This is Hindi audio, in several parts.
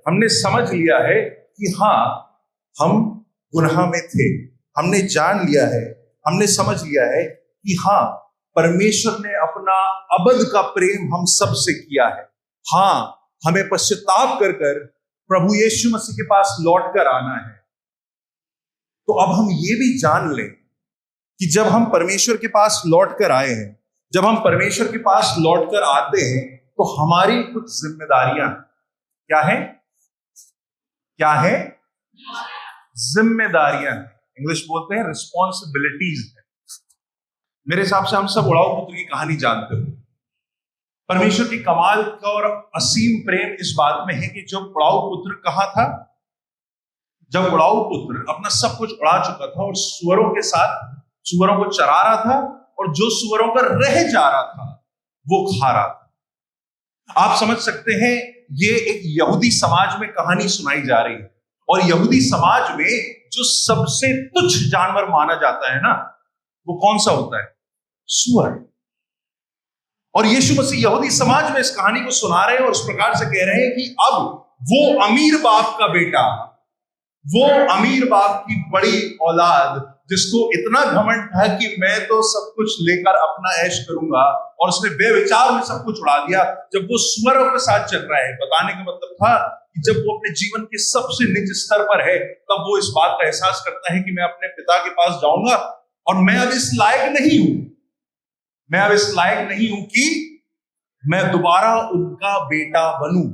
हमने समझ लिया है कि हाँ, हम गुनाह में थे। हमने जान लिया है, हमने समझ लिया है कि हाँ, परमेश्वर ने अपना अबद का प्रेम हम सब से किया है। हाँ, हमें पश्चाताप कर कर प्रभु यीशु मसीह के पास लौट कर आना है। तो अब हम ये भी जान लें कि जब हम परमेश्वर के पास लौट कर आए हैं, जब हम परमेश्वर के पास लौट कर आते हैं, तो हमारी कुछ जिम्मेदारियां क्या है? क्या है? जिम्मेदारियां। इंग्लिश बोलते हैं रिस्पॉन्सिबिलिटीज है। मेरे हिसाब से हम सब उड़ाऊ पुत्र की कहानी जानते हो। परमेश्वर की कमाल का और असीम प्रेम इस बात में है कि जब उड़ाऊ पुत्र कहां था, जब उड़ाऊ पुत्र अपना सब कुछ उड़ा चुका था और सुअरों के साथ सुअरों को चरा रहा था, और जो सुअरों का रह जा रहा था वो खा रहा था। आप समझ सकते हैं, ये एक यहूदी समाज में कहानी सुनाई जा रही है, और यहूदी समाज में जो सबसे तुच्छ जानवर माना जाता है ना, वो कौन सा होता है? सुअर। और यीशु मसीह यहूदी समाज में इस कहानी को सुना रहे हैं और इस प्रकार से कह रहे हैं कि अब वो अमीर बाप का बेटा, वो अमीर बाप की बड़ी औलाद, जिसको इतना घमंड था कि मैं तो सब कुछ लेकर अपना ऐश करूंगा, और उसने बेविचार में सब कुछ उड़ा दिया, जब वो सुअरों के साथ चल रहा है। बताने का मतलब था कि जब वो अपने जीवन के सबसे निज स्तर पर है, तब वो इस बात का एहसास करता है कि मैं अपने पिता के पास जाऊंगा और मैं अब इस लायक नहीं हूं, मैं अब इस लायक नहीं हूं कि मैं दोबारा उनका बेटा बनूं।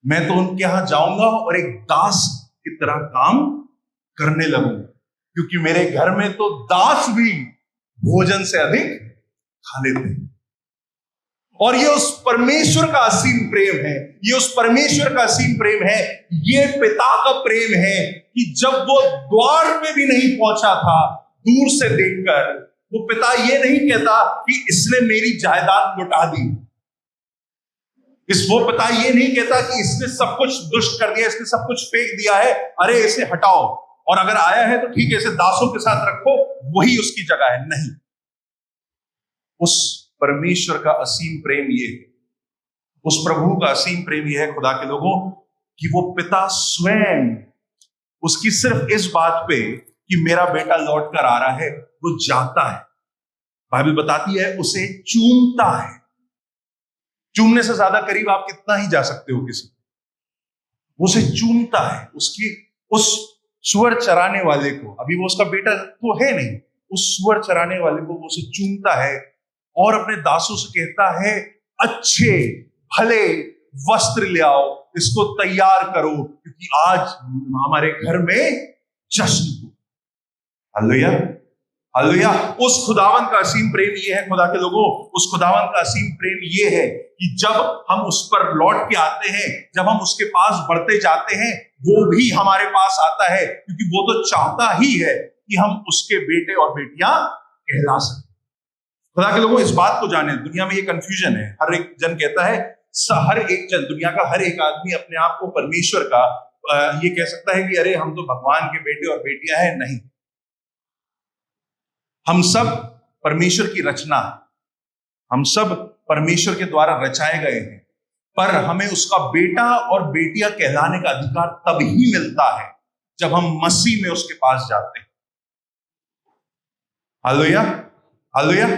मैं तो उनके यहां जाऊंगा और एक दास की तरह काम करने लगूंगा, क्योंकि मेरे घर में तो दास भी भोजन से अधिक खा लेते हैं। और ये उस परमेश्वर का असीम प्रेम है, ये उस परमेश्वर का असीम प्रेम है, ये पिता का प्रेम है कि जब वो द्वार पे भी नहीं पहुंचा था, दूर से देखकर वो पिता ये नहीं कहता कि इसने मेरी जायदाद लुटा दी, वो पिता ये नहीं कहता कि इसने सब कुछ दुष्ट कर दिया, इसने सब कुछ फेंक दिया है, अरे इसे हटाओ, और अगर आया है तो ठीक है, इसे दासों के साथ रखो, वही उसकी जगह है। नहीं, उस परमेश्वर का असीम प्रेम ये है, उस प्रभु का असीम प्रेम ये है खुदा के लोगों, कि वो पिता स्वयं उसकी सिर्फ इस बात पे कि मेरा बेटा लौट कर आ रहा है, वो जाता है। बाइबल बताती है उसे चूमता है। चूमने से ज्यादा करीब आप कितना ही जा सकते हो किसी, उसे चूमता है। उसकी उस सुअर चराने वाले को, अभी वो उसका बेटा तो है नहीं, उस सुअर चराने वाले को वो उसे चूमता है और अपने दासों से कहता है, अच्छे भले वस्त्र ले आओ, इसको तैयार करो, क्योंकि आज हमारे घर में जश्न हो। Hallelujah, hallelujah. उस खुदावन का असीम प्रेम ये है खुदा के लोगों, उस खुदावन का असीम प्रेम ये है कि जब हम उस पर लौट के आते हैं, जब हम उसके पास बढ़ते जाते हैं, वो भी हमारे पास आता है, क्योंकि वो तो चाहता ही है कि हम उसके बेटे और बेटियां कहला सकें। खुदा के लोगों, इस बात को जाने, दुनिया में ये कंफ्यूजन है। हर एक जन कहता है, हर एक जन, दुनिया का हर एक आदमी अपने आप को परमेश्वर का ये कह सकता है कि अरे हम तो भगवान के बेटे और बेटियां हैं। नहीं, हम सब परमेश्वर की रचना है, हम सब परमेश्वर के द्वारा रचाए गए हैं, पर हमें उसका बेटा और बेटियां कहलाने का अधिकार तब ही मिलता है जब हम मसीह में उसके पास जाते हैं। Hallelujah, hallelujah.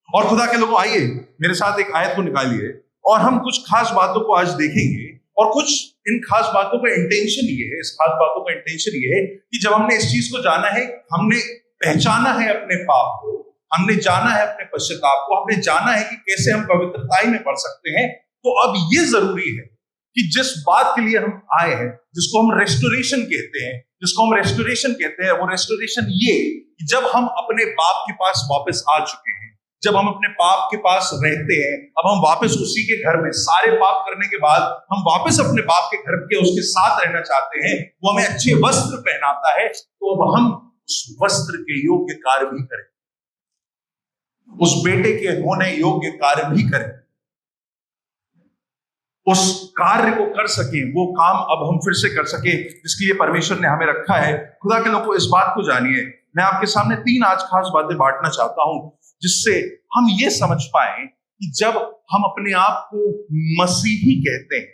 और खुदा के लोगों, आइए मेरे साथ एक आयत को निकालिए और हम कुछ खास बातों को आज देखेंगे। और कुछ इन खास बातों का इंटेंशन ये है, इस खास बातों का इंटेंशन ये है कि जब हमने इस चीज को जाना है, हमने पहचाना है अपने पाप को, हमने जाना है अपने पश्चाताप को, हमने जाना है कि कैसे हम पवित्रताई में बढ़ सकते हैं, तो अब ये जरूरी है कि जिस बात के लिए हम आए हैं, जिसको हम रेस्टोरेशन कहते हैं, वो रेस्टोरेशन ये कि जब हम अपने बाप के पास वापस आ चुके हैं, जब हम अपने पाप के पास रहते हैं, अब हम वापस उसी के घर में, सारे पाप करने के बाद हम वापस अपने बाप के घर के उसके साथ रहना चाहते हैं, वो हमें अच्छे वस्त्र पहनाता है, तो अब हम उस वस्त्र के योग्य कार्य भी करें, उस बेटे के होने योग्य कार्य भी करें, उस कार्य को कर सकें, वो काम अब हम फिर से कर सकें जिसके लिए परमेश्वर ने हमें रखा है। खुदा के लोगों, इस बात को जानिए, मैं आपके सामने 3 आज खास बातें बांटना चाहता हूं, जिससे हम ये समझ पाए कि जब हम अपने आप को मसीही कहते हैं,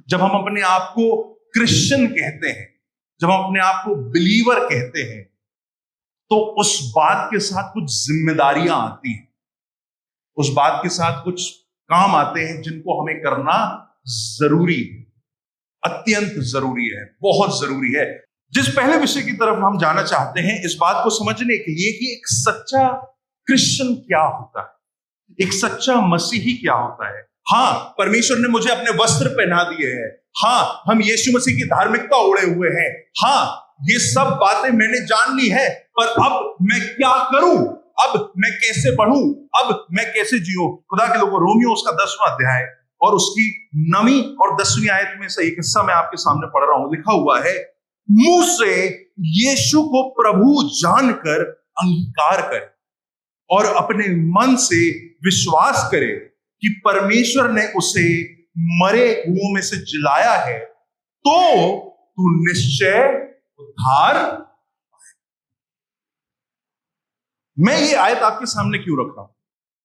जब हम अपने आप को क्रिश्चियन कहते हैं, जब हम अपने आप को बिलीवर कहते हैं, तो उस बात के साथ कुछ जिम्मेदारियां आती हैं, उस बात के साथ कुछ काम आते हैं जिनको हमें करना जरूरी है, अत्यंत जरूरी है, बहुत जरूरी है। जिस पहले विषय की तरफ हम जाना चाहते हैं, इस बात को समझने के लिए कि एक सच्चा क्रिश्चियन क्या होता है, एक सच्चा मसीही क्या होता है। हाँ, परमेश्वर ने मुझे अपने वस्त्र पहना दिए हैं, हाँ, हम यीशु मसीह की धार्मिकता ओढ़े हुए हैं, हाँ, ये सब बातें मैंने जान ली है, पर अब मैं क्या करूं, अब मैं कैसे बढ़ूं, अब मैं कैसे जीऊं। खुदा के लोगों, रोमियो उसका 10वां अध्याय और उसकी 9वीं और 10वीं आयत में से एक हिस्सा मैं आपके सामने पढ़ रहा हूं। लिखा हुआ है, मुंह से यीशु को प्रभु जानकर अंगीकार करे और अपने मन से विश्वास करे कि परमेश्वर ने उसे मरे हुओं में से जिलाया है, तो तू निश्चय उद्धार। मैं ये आयत आपके सामने क्यों रख रहा हूं?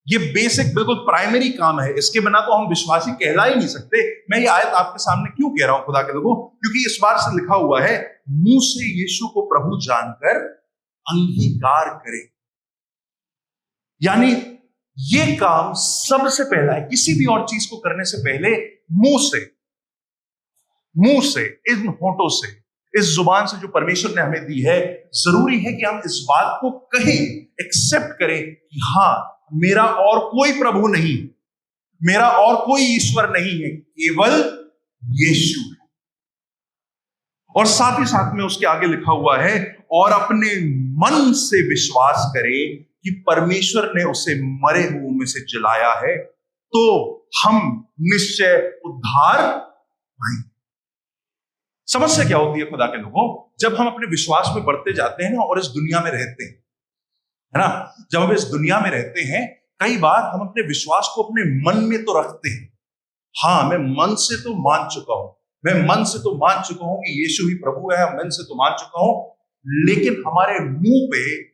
ये बेसिक, बिल्कुल प्राइमरी काम है, इसके बिना तो हम विश्वासी कहला ही नहीं सकते। मैं ये आयत आपके सामने क्यों कह रहा हूं खुदा के लोगों? क्योंकि इस बार से लिखा हुआ है, मुंह से यीशु को प्रभु जानकर अंगीकार करे। यानी ये काम सबसे पहला है, किसी भी और चीज को करने से पहले मुंह से, इन होठों से, इस जुबान से जो परमेश्वर ने हमें दी है, जरूरी है कि हम इस बात को कहें, एक्सेप्ट करें कि हाँ, मेरा और कोई प्रभु नहीं, मेरा और कोई ईश्वर नहीं है, केवल यीशु है। और साथ ही साथ में उसके आगे लिखा हुआ है, और अपने मन से विश्वास करे कि परमेश्वर ने उसे मरे हुओं में से जिलाया है, तो हम निश्चय उद्धार पाएंगे। समस्या क्या होती है खुदा के लोगों? जब हम अपने विश्वास में बढ़ते जाते हैं ना, और इस दुनिया में रहते हैं, है ना, जब हम इस दुनिया में रहते हैं, कई बार हम अपने विश्वास को अपने मन में तो रखते हैं, हाँ, मैं मन से तो मान चुका हूं, मैं मन से तो मान चुका हूं कि यीशु ही प्रभु है, मन से तो मान चुका हूं, लेकिन हमारे मुंह पे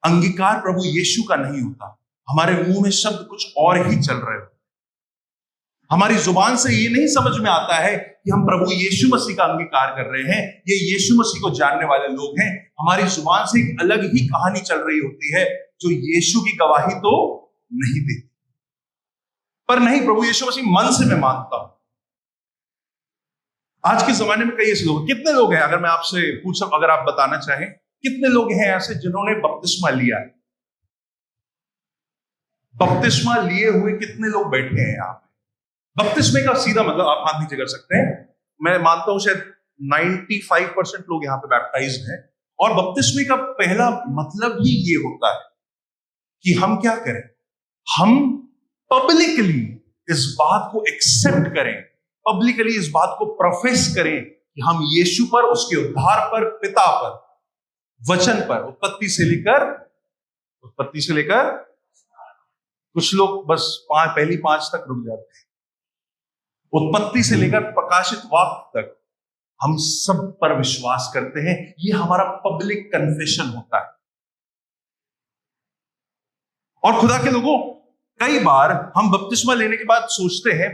अंगीकार प्रभु यीशु का नहीं होता। हमारे मुंह में शब्द कुछ और ही चल रहे हो, हमारी जुबान से ये नहीं समझ में आता है कि हम प्रभु यीशु मसीह का अंगीकार कर रहे हैं, ये यीशु मसीह को जानने वाले लोग हैं। हमारी जुबान से एक अलग ही कहानी चल रही होती है, जो यीशु की गवाही तो नहीं देती। पर नहीं, प्रभु यीशु मसीह मन से मैं मानता हूं। आज के जमाने में कई ऐसे लोग, कितने लोग हैं, अगर मैं आपसे पूछूं, अगर आप बताना चाहें, कितने लोग हैं ऐसे जिन्होंने बपतिस्मा लिया है? बपतिस्मा लिए हुए कितने लोग बैठे हैं यहाँ पे? बपतिस्मे का सीधा मतलब आप हाथ नीचे कर सकते हैं, मैं मानता हूं शायद 95% लोग यहाँ पे बैप्टाइज्ड हैं। और बपतिस्मे का पहला मतलब ही ये होता है कि हम क्या करें, हम पब्लिकली इस बात को एक्सेप्ट करें, पब्लिकली इस बात को प्रोफेस करें कि हम यीशु पर, उसके उद्धार पर, पिता पर, वचन पर, उत्पत्ति से लेकर कुछ लोग बस पहली 5 तक रुक जाते हैं, उत्पत्ति से लेकर प्रकाशित वाक्य तक हम सब पर विश्वास करते हैं। ये हमारा पब्लिक कन्फेशन होता है। और खुदा के लोगों, कई बार हम बपतिस्मा लेने के बाद सोचते हैं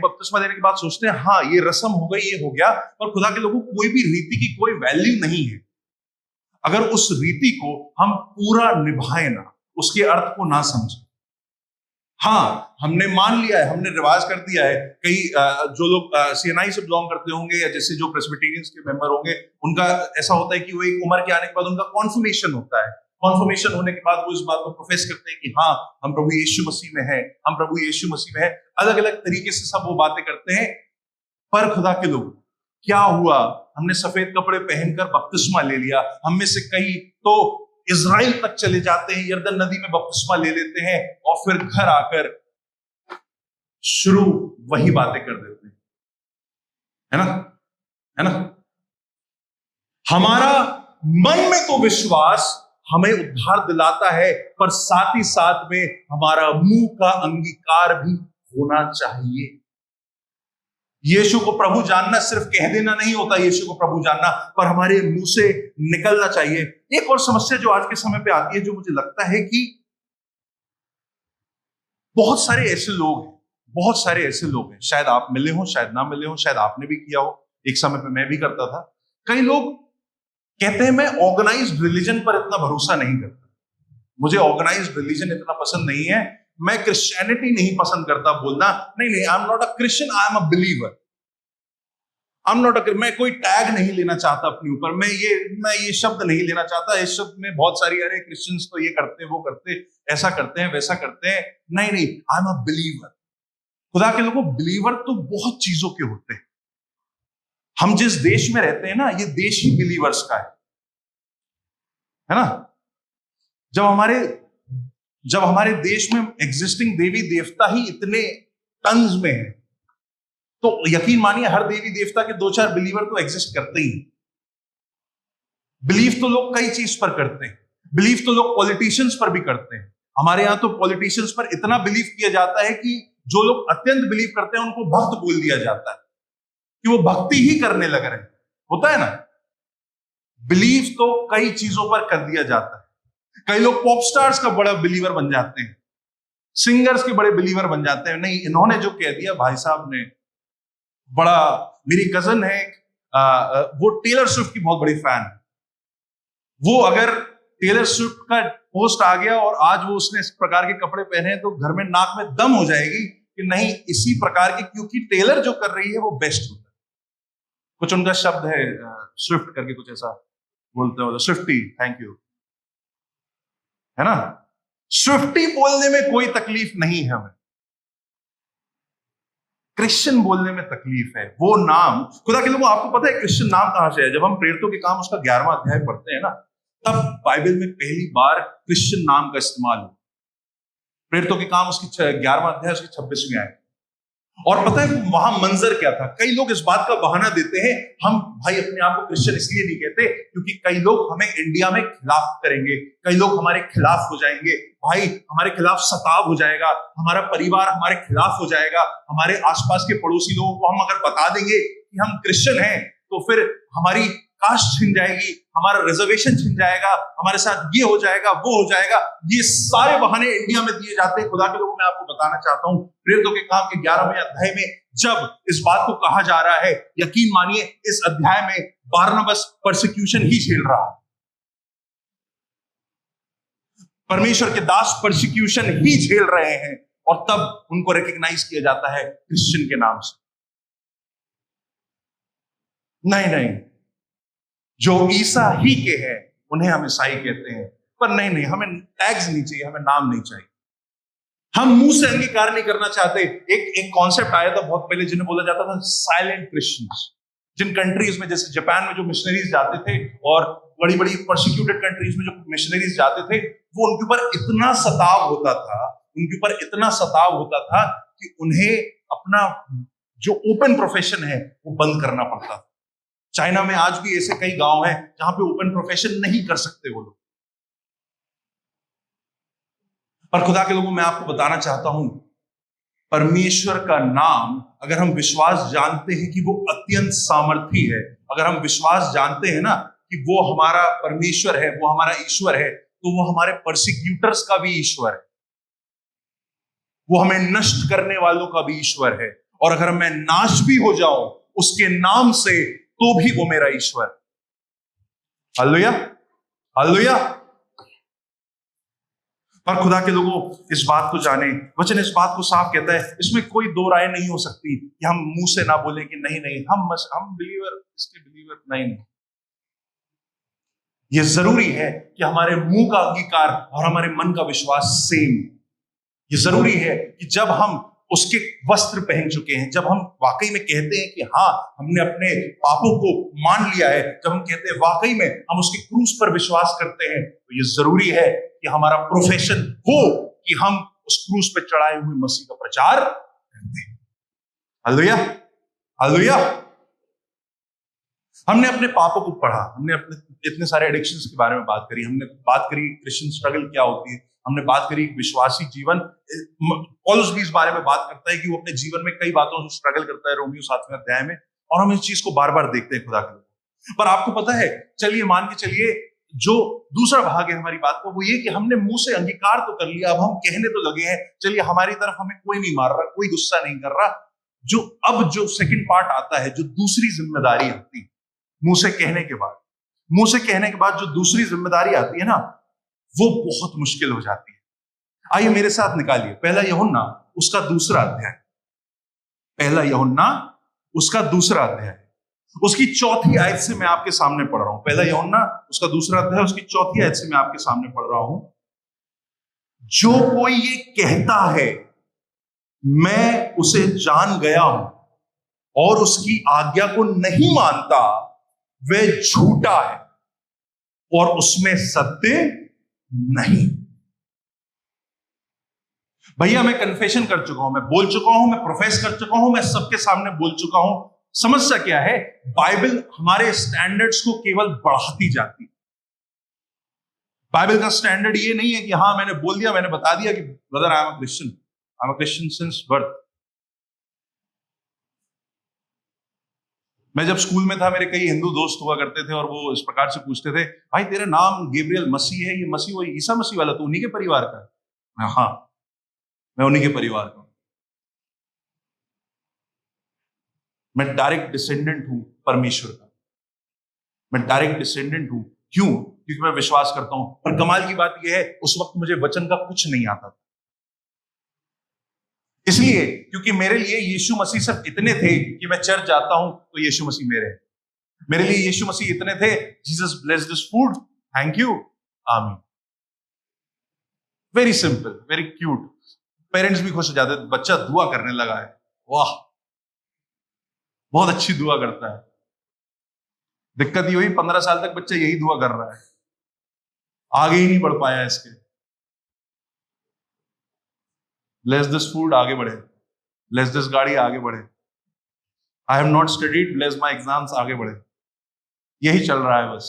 हाँ, ये रस्म हो गई, ये हो गया। पर खुदा के लोगों, कोई भी रीति की कोई वैल्यू नहीं है अगर उस रीति को हम पूरा निभाए ना, उसके अर्थ को ना समझे। हाँ, हमने मान लिया है, हमने रिवाज कर दिया है। कई जो लोग सीएनआई से बिलोंग करते होंगे, या जैसे जो प्रेस्बिटेरियंस के मेंबर होंगे, उनका ऐसा होता है कि वो एक उम्र के आने के बाद उनका कॉन्फर्मेशन होता है। कॉन्फर्मेशन होने के बाद वो इस बात को प्रोफेस करते हैं कि हाँ, हम प्रभु यीशु मसीह में हैं, हम प्रभु यीशु मसीह में हैं। अलग अलग तरीके से सब वो बातें करते हैं। पर खुदा के लोग, क्या हुआ? हमने सफेद कपड़े पहनकर बपतिस्मा ले लिया। हम में से कई तो इज़राइल तक चले जाते हैं, यरदन नदी में बपतिस्मा ले लेते हैं, और फिर घर आकर शुरू वही बातें कर देते हैं, है ना? हमारा मन में तो विश्वास हमें उद्धार दिलाता है, पर साथ ही साथ में हमारा मुंह का अंगीकार भी होना चाहिए। यीशु को प्रभु जानना सिर्फ कह देना नहीं होता, यीशु को प्रभु जानना, पर हमारे मुंह से निकलना चाहिए। एक और समस्या जो आज के समय पे आती है, जो मुझे लगता है कि बहुत सारे ऐसे लोग हैं बहुत सारे ऐसे लोग हैं, शायद आप मिले हो, शायद ना मिले हो, शायद आपने भी किया हो, एक समय पे मैं भी करता था। कई लोग कहते हैं मैं ऑर्गेनाइज्ड रिलीजन पर इतना भरोसा नहीं करता, मुझे ऑर्गेनाइज्ड रिलीजन इतना पसंद नहीं है, मैं क्रिश्चियनिटी नहीं पसंद करता बोलना। नहीं नहीं, I am not a Christian, I am a believer. I am not a, मैं कोई टैग नहीं लेना चाहता अपने ऊपर, मैं ये शब्द नहीं लेना चाहता। इस शब्द में बहुत सारी, अरे क्रिश्चियंस तो ये करते, वो करते, ऐसा करते हैं, वैसा करते हैं। नहीं नहीं, आई एम अ बिलीवर। खुदा के लोगों, बिलीवर तो बहुत चीजों के होते हैं। हम जिस देश में रहते हैं ना, ये देश ही बिलीवर्स का है ना। जब हमारे देश में एग्जिस्टिंग देवी देवता ही इतने टन्स में है, तो यकीन मानिए हर देवी देवता के 2-4 बिलीवर तो एग्जिस्ट करते ही। बिलीव तो लोग कई चीज पर करते हैं, बिलीव तो लोग पॉलिटिशियंस पर भी करते हैं। हमारे यहां तो पॉलिटिशियंस पर इतना बिलीव किया जाता है कि जो लोग अत्यंत बिलीव करते हैं उनको भक्त बोल दिया जाता है, कि वो भक्ति ही करने लग रहे हैं। होता है ना, बिलीव तो कई चीजों पर कर दिया जाता है। कई लोग पॉप स्टार्स का बड़ा बिलीवर बन जाते हैं, सिंगर्स के बड़े बिलीवर बन जाते हैं। नहीं, इन्होंने जो कह दिया भाई साहब ने, बड़ा, मेरी कजन है वो टेलर स्विफ्ट की बहुत बड़ी फैन है। वो अगर टेलर स्विफ्ट का पोस्ट आ गया और आज वो उसने इस प्रकार के कपड़े पहने हैं, तो घर में नाक में दम हो जाएगी कि नहीं, इसी प्रकार के, क्योंकि टेलर जो कर रही है वो बेस्ट होता है। कुछ उनका शब्द है स्विफ्ट करके, कुछ ऐसा बोलते हो, स्विफ्टी, थैंक यू, है ना। स्विफ्टी बोलने में कोई तकलीफ नहीं है हमें, क्रिश्चियन बोलने में तकलीफ है। वो नाम, खुदा के लोगों, आपको पता है क्रिश्चियन नाम कहां से है? जब हम प्रेरितों के काम उसका 11वां अध्याय पढ़ते हैं ना, तब बाइबल में पहली बार क्रिश्चियन नाम का इस्तेमाल हुआ। प्रेरितों के काम उसकी 11वां अध्याय उसकी 26वीं आयत। और पता है वहां मंजर क्या था? कई लोग इस बात का बहाना देते हैं, हम भाई अपने आप को क्रिश्चियन इसलिए नहीं कहते क्योंकि कई लोग हमें इंडिया में खिलाफ करेंगे, कई लोग हमारे खिलाफ हो जाएंगे, भाई हमारे खिलाफ सताव हो जाएगा, हमारा परिवार हमारे खिलाफ हो जाएगा, हमारे आसपास के पड़ोसी लोगों को हम अगर बता देंगे कि हम क्रिश्चियन हैं तो फिर हमारी कास्ट छिन जाएगी, हमारा रिजर्वेशन छिन जाएगा, हमारे साथ ये हो जाएगा, वो हो जाएगा। ये सारे बहाने इंडिया में दिए जाते हैं। खुदा के लोगों, मैं आपको बताना चाहता हूं, प्रेरितों के काम के 11वें अध्याय में जब इस बात को कहा जा रहा है, यकीन मानिए इस अध्याय में बारनबास परसिक्यूशन ही झेल रहा है। परमेश्वर के दास परसिक्यूशन ही झेल रहे हैं, और तब उनको रिकॉग्नाइज किया जाता है क्रिश्चियन के नाम से। नहीं, जो ईसा ही के हैं उन्हें हम ईसाई कहते हैं। पर नहीं, हमें टैग्स नहीं चाहिए, हमें नाम नहीं चाहिए, हम मुंह से अंगीकार नहीं करना चाहते। एक कॉन्सेप्ट आया था बहुत पहले जिन्हें बोला जाता था साइलेंट क्रिश्चियंस। जिन कंट्रीज में, जैसे जापान में जो मिशनरीज जाते थे और बड़ी बड़ी परसिक्यूटेड कंट्रीज में जो मिशनरीज जाते थे, वो उनके ऊपर इतना सताव होता था कि उन्हें अपना जो ओपन प्रोफेशन है वो बंद करना पड़ता था। चाइना में आज भी ऐसे कई गांव हैं जहां पे ओपन प्रोफेशन नहीं कर सकते वो लोग। पर खुदा के लोगों, मैं आपको बताना चाहता हूं, परमेश्वर का नाम, अगर हम विश्वास जानते हैं कि वो अत्यंत सामर्थी है, अगर हम विश्वास जानते हैं ना कि वो हमारा परमेश्वर है, वो हमारा ईश्वर है, तो वो हमारे परसिक्यूटर्स का भी ईश्वर है, वो हमें नष्ट करने वालों का भी ईश्वर है। और अगर मैं नाश भी हो जाऊं उसके नाम से, तो भी वो मेरा ईश्वर। Hallelujah, hallelujah. पर खुदा के लोगों, इस बात को जाने, वचन इस बात को साफ कहता है, इसमें कोई दो राय नहीं हो सकती कि हम मुंह से ना बोले कि नहीं हम बिलीवर, इसके बिलीवर नहीं। ये जरूरी है कि हमारे मुंह का अंगीकार और हमारे मन का विश्वास सेम। ये जरूरी है कि जब हम उसके वस्त्र पहन चुके हैं, जब हम वाकई में कहते हैं कि हाँ हमने अपने पापों को मान लिया है, जब हम कहते हैं वाकई में हम उसके क्रूस पर विश्वास करते हैं, तो ये जरूरी है कि हमारा प्रोफेशन हो कि हम उस क्रूस पर चढ़ाए हुए मसीह का प्रचार करते हैं। Hallelujah, hallelujah. हमने अपने पापों को पढ़ा, हमने अपने इतने सारे एडिक्शंस के बारे में बात करी, हमने बात करी क्रिश्चियन स्ट्रगल क्या होती है, हमने बात करी विश्वासी जीवन। पौलुस भी इस बारे में बात करता है कि वो अपने जीवन में कई बातों से स्ट्रगल करता है, रोमियो 7वें अध्याय में, और हम इस चीज को बार बार देखते हैं खुदा के लोग। पर आपको पता है, चलिए मान के चलिए जो दूसरा भाग है हमारी बात का वो ये कि हमने मुंह से अंगीकार तो कर लिया, अब हम कहने तो लगे हैं, चलिए हमारी तरफ हमें कोई नहीं मार रहा, कोई गुस्सा नहीं कर रहा। जो सेकंड पार्ट आता है, जो दूसरी जिम्मेदारी आती है मुंह से कहने के बाद, मुंह से कहने के बाद जो दूसरी जिम्मेदारी आती है ना, वो बहुत मुश्किल हो जाती है। आइए मेरे साथ निकालिए पहला यूहन्ना उसका दूसरा अध्याय, पहला यूहन्ना उसका दूसरा अध्याय, उसकी चौथी आयत से मैं आपके सामने पढ़ रहा हूं। पहला यूहन्ना उसका दूसरा अध्याय, उसकी चौथी आयत से मैं आपके सामने पढ़ रहा हूं। जो कोई ये कहता है मैं उसे जान गया हूं और उसकी आज्ञा को नहीं मानता, वह झूठा है और उसमें सत्य नहीं। भैया मैं कन्फेशन कर चुका हूं, मैं बोल चुका हूं, मैं प्रोफेस कर चुका हूं, मैं सबके सामने बोल चुका हूं। समस्या क्या है? बाइबल हमारे स्टैंडर्ड्स को केवल बढ़ाती जाती है। बाइबल का स्टैंडर्ड ये नहीं है कि हाँ मैंने बोल दिया, मैंने बता दिया कि brother I am a Christian since birth. मैं जब स्कूल में था, मेरे कई हिंदू दोस्त हुआ करते थे और वो इस प्रकार से पूछते थे, भाई तेरा नाम गैब्रियल मसीह है, ये मसीह वो ईसा मसीह वाला, तो उन्हीं के परिवार का है? हाँ, मैं उन्हीं के परिवार का हूं। मैं डायरेक्ट डिसेंडेंट हूं परमेश्वर का, मैं डायरेक्ट डिसेंडेंट हूं। क्यों? क्योंकि मैं विश्वास करता हूं। और कमाल की बात यह है, उस वक्त मुझे वचन का कुछ नहीं आता था, इसलिए क्योंकि मेरे लिए यीशु मसीह सिर्फ इतने थे कि मैं चर्च जाता हूं तो यीशु मसीह मेरे लिए यीशु मसीह इतने थे, Jesus bless this food, thank you, आमीन। Very simple, very cute. Parents भी खुश हो जाते, बच्चा दुआ करने लगा है, वाह बहुत अच्छी दुआ करता है। दिक्कत ये हुई 15 साल तक बच्चा यही दुआ कर रहा है, आगे ही नहीं बढ़ पाया इसके। ब्लेस दिस फूड, आगे बढ़े। ब्लेस दिस गाड़ी, आगे बढ़े। I have not studied, bless my exams, आगे बढ़े। यही चल रहा है बस।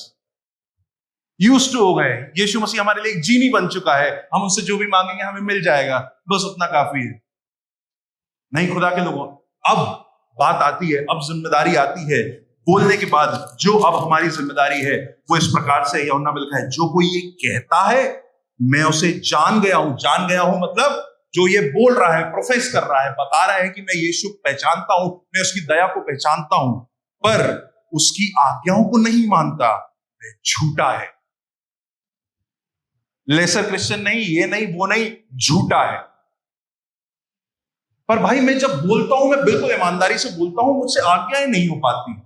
यूज्ड टू हो गए। यीशु मसीह हमारे लिए एक जीनी बन चुका है, हम उससे जो भी मांगेंगे हमें मिल जाएगा, बस उतना काफी है। नहीं खुदा के लोगों, अब बात आती है, अब जिम्मेदारी आती है बोलने के बाद। जो अब हमारी जिम्मेदारी है वो इस प्रकार से यूहन्ना में लिखा है, जो कोई ये कहता है मैं उसे जान गया हूं। जान गया हूं मतलब जो ये बोल रहा है, प्रोफेस कर रहा है, बता रहा है कि मैं यीशु पहचानता हूं, मैं उसकी दया को पहचानता हूं, पर उसकी आज्ञाओं को नहीं मानता, वह झूठा है। लेसर क्रिश्चियन नहीं, ये नहीं, वो नहीं, झूठा है। पर भाई मैं जब बोलता हूं, मैं बिल्कुल ईमानदारी से बोलता हूं, मुझसे आज्ञाएं नहीं हो पाती।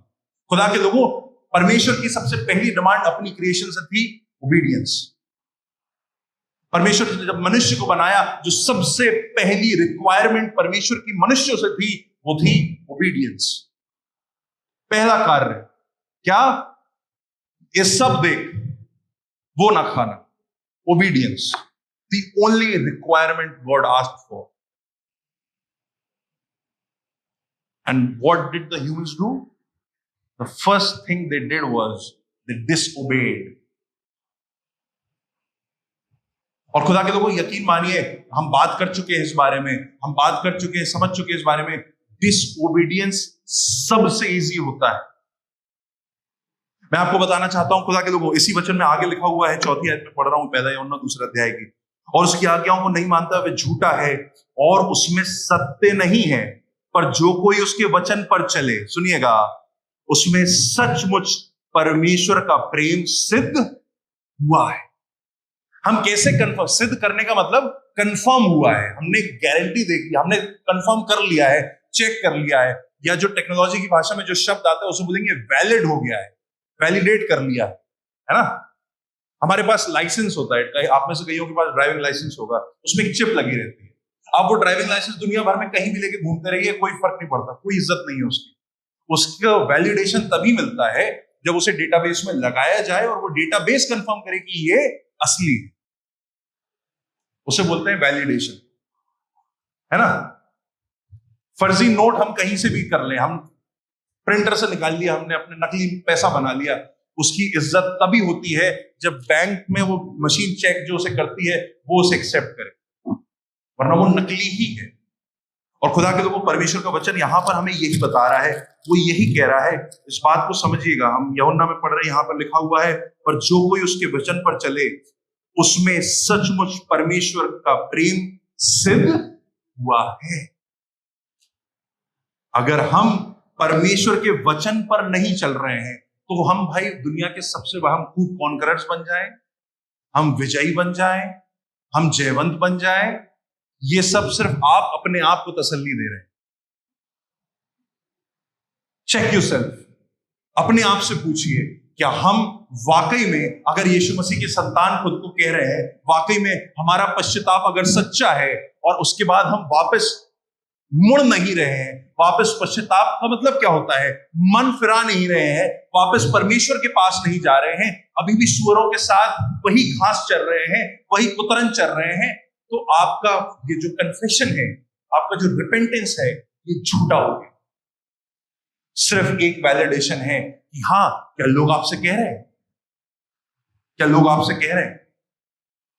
खुदा के लोगों, परमेश्वर की सबसे पहली डिमांड अपनी क्रिएशन से थी ओबीडियंस। परमेश्वर ने जब मनुष्य को बनाया, जो सबसे पहली रिक्वायरमेंट परमेश्वर की मनुष्यों से थी वो थी ओबीडियंस। पहला कार्य क्या? ये सब देख, वो ना खाना। Obedience, the only requirement God asked for. And what did the humans do? The first thing they did was they disobeyed. और खुदा के लोगों, यकीन मानिए, हम बात कर चुके हैं इस बारे में, हम बात कर चुके हैं, समझ चुके हैं इस बारे में। डिसओबीडियंस सबसे इजी होता है। मैं आपको बताना चाहता हूं खुदा के लोगों, इसी वचन में आगे लिखा हुआ है, चौथी आयत में पढ़ रहा हूं, पहला यूहन्ना दूसरा अध्याय की, और उसकी आज्ञाओं को नहीं मानता वह झूठा है और उसमें सत्य नहीं है। पर जो कोई उसके वचन पर चले, सुनिएगा, उसमें सचमुच परमेश्वर का प्रेम सिद्ध हुआ है। हम कैसे कंफर्म? सिद्ध करने का मतलब कंफर्म हुआ है, हमने गारंटी देखी, हमने कंफर्म कर लिया है, चेक कर लिया है, या जो टेक्नोलॉजी की भाषा में जो शब्द आता है उसे बोलेंगे वैलिड हो गया है, वैलिडेट कर लिया है ना। हमारे पास लाइसेंस होता है, आप में से कईयों के पास ड्राइविंग लाइसेंस होगा, उसमें एक चिप लगी रहती है। आप वो ड्राइविंग लाइसेंस दुनिया भर में कहीं भी लेके घूमते रहिए, कोई फर्क नहीं पड़ता, कोई इज्जत नहीं है उसकी। उसका वैलिडेशन तभी मिलता है जब उसे डेटाबेस में लगाया जाए और वो डेटाबेस कंफर्म करे कि ये असली है, उसे बोलते हैं वैलिडेशन, है ना। फर्जी नोट हम कहीं से भी कर लें, हम प्रिंटर से निकाल लिया, हमने अपने नकली पैसा बना लिया, उसकी इज्जत तभी होती है जब बैंक में वो मशीन चेक जो उसे करती है वो उसे एक्सेप्ट करे, वरना वो नकली ही है। और खुदा के लोगों, परमेश्वर का वचन यहां पर हमें यही बता रहा है, वो यही कह रहा है। इस बात को समझिएगा, हम यूहन्ना में पढ़ रहे हैं, यहां पर लिखा हुआ है, पर जो कोई उसके वचन पर चले उसमें सचमुच परमेश्वर का प्रेम सिद्ध हुआ है। अगर हम परमेश्वर के वचन पर नहीं चल रहे हैं तो हम भाई दुनिया के सबसे हम खूब कॉन्करर्स बन जाएं, हम विजयी बन जाएं, हम जयवंत बन जाएं, ये सब सिर्फ आप अपने आप को तसल्ली दे रहे हैं। चेक योरसेल्फ, अपने आप से पूछिए, क्या हम वाकई में, अगर यीशु मसीह के संतान खुद को कह रहे हैं, वाकई में हमारा पश्चाताप अगर सच्चा है और उसके बाद हम वापस मुड़ नहीं रहे हैं, वापस पश्चाताप का मतलब क्या होता है, मन फिरा नहीं रहे हैं, वापस परमेश्वर के पास नहीं जा रहे हैं, अभी भी सूअरों के साथ वही घास चर रहे हैं, वही कुतरन चर रहे हैं, तो आपका ये जो कन्फेशन है, आपका जो रिपेंटेंस है, ये झूठा हो गया। सिर्फ एक वैलिडेशन है कि हाँ, क्या लोग आपसे कह रहे हैं, क्या लोग आपसे कह रहे हैं,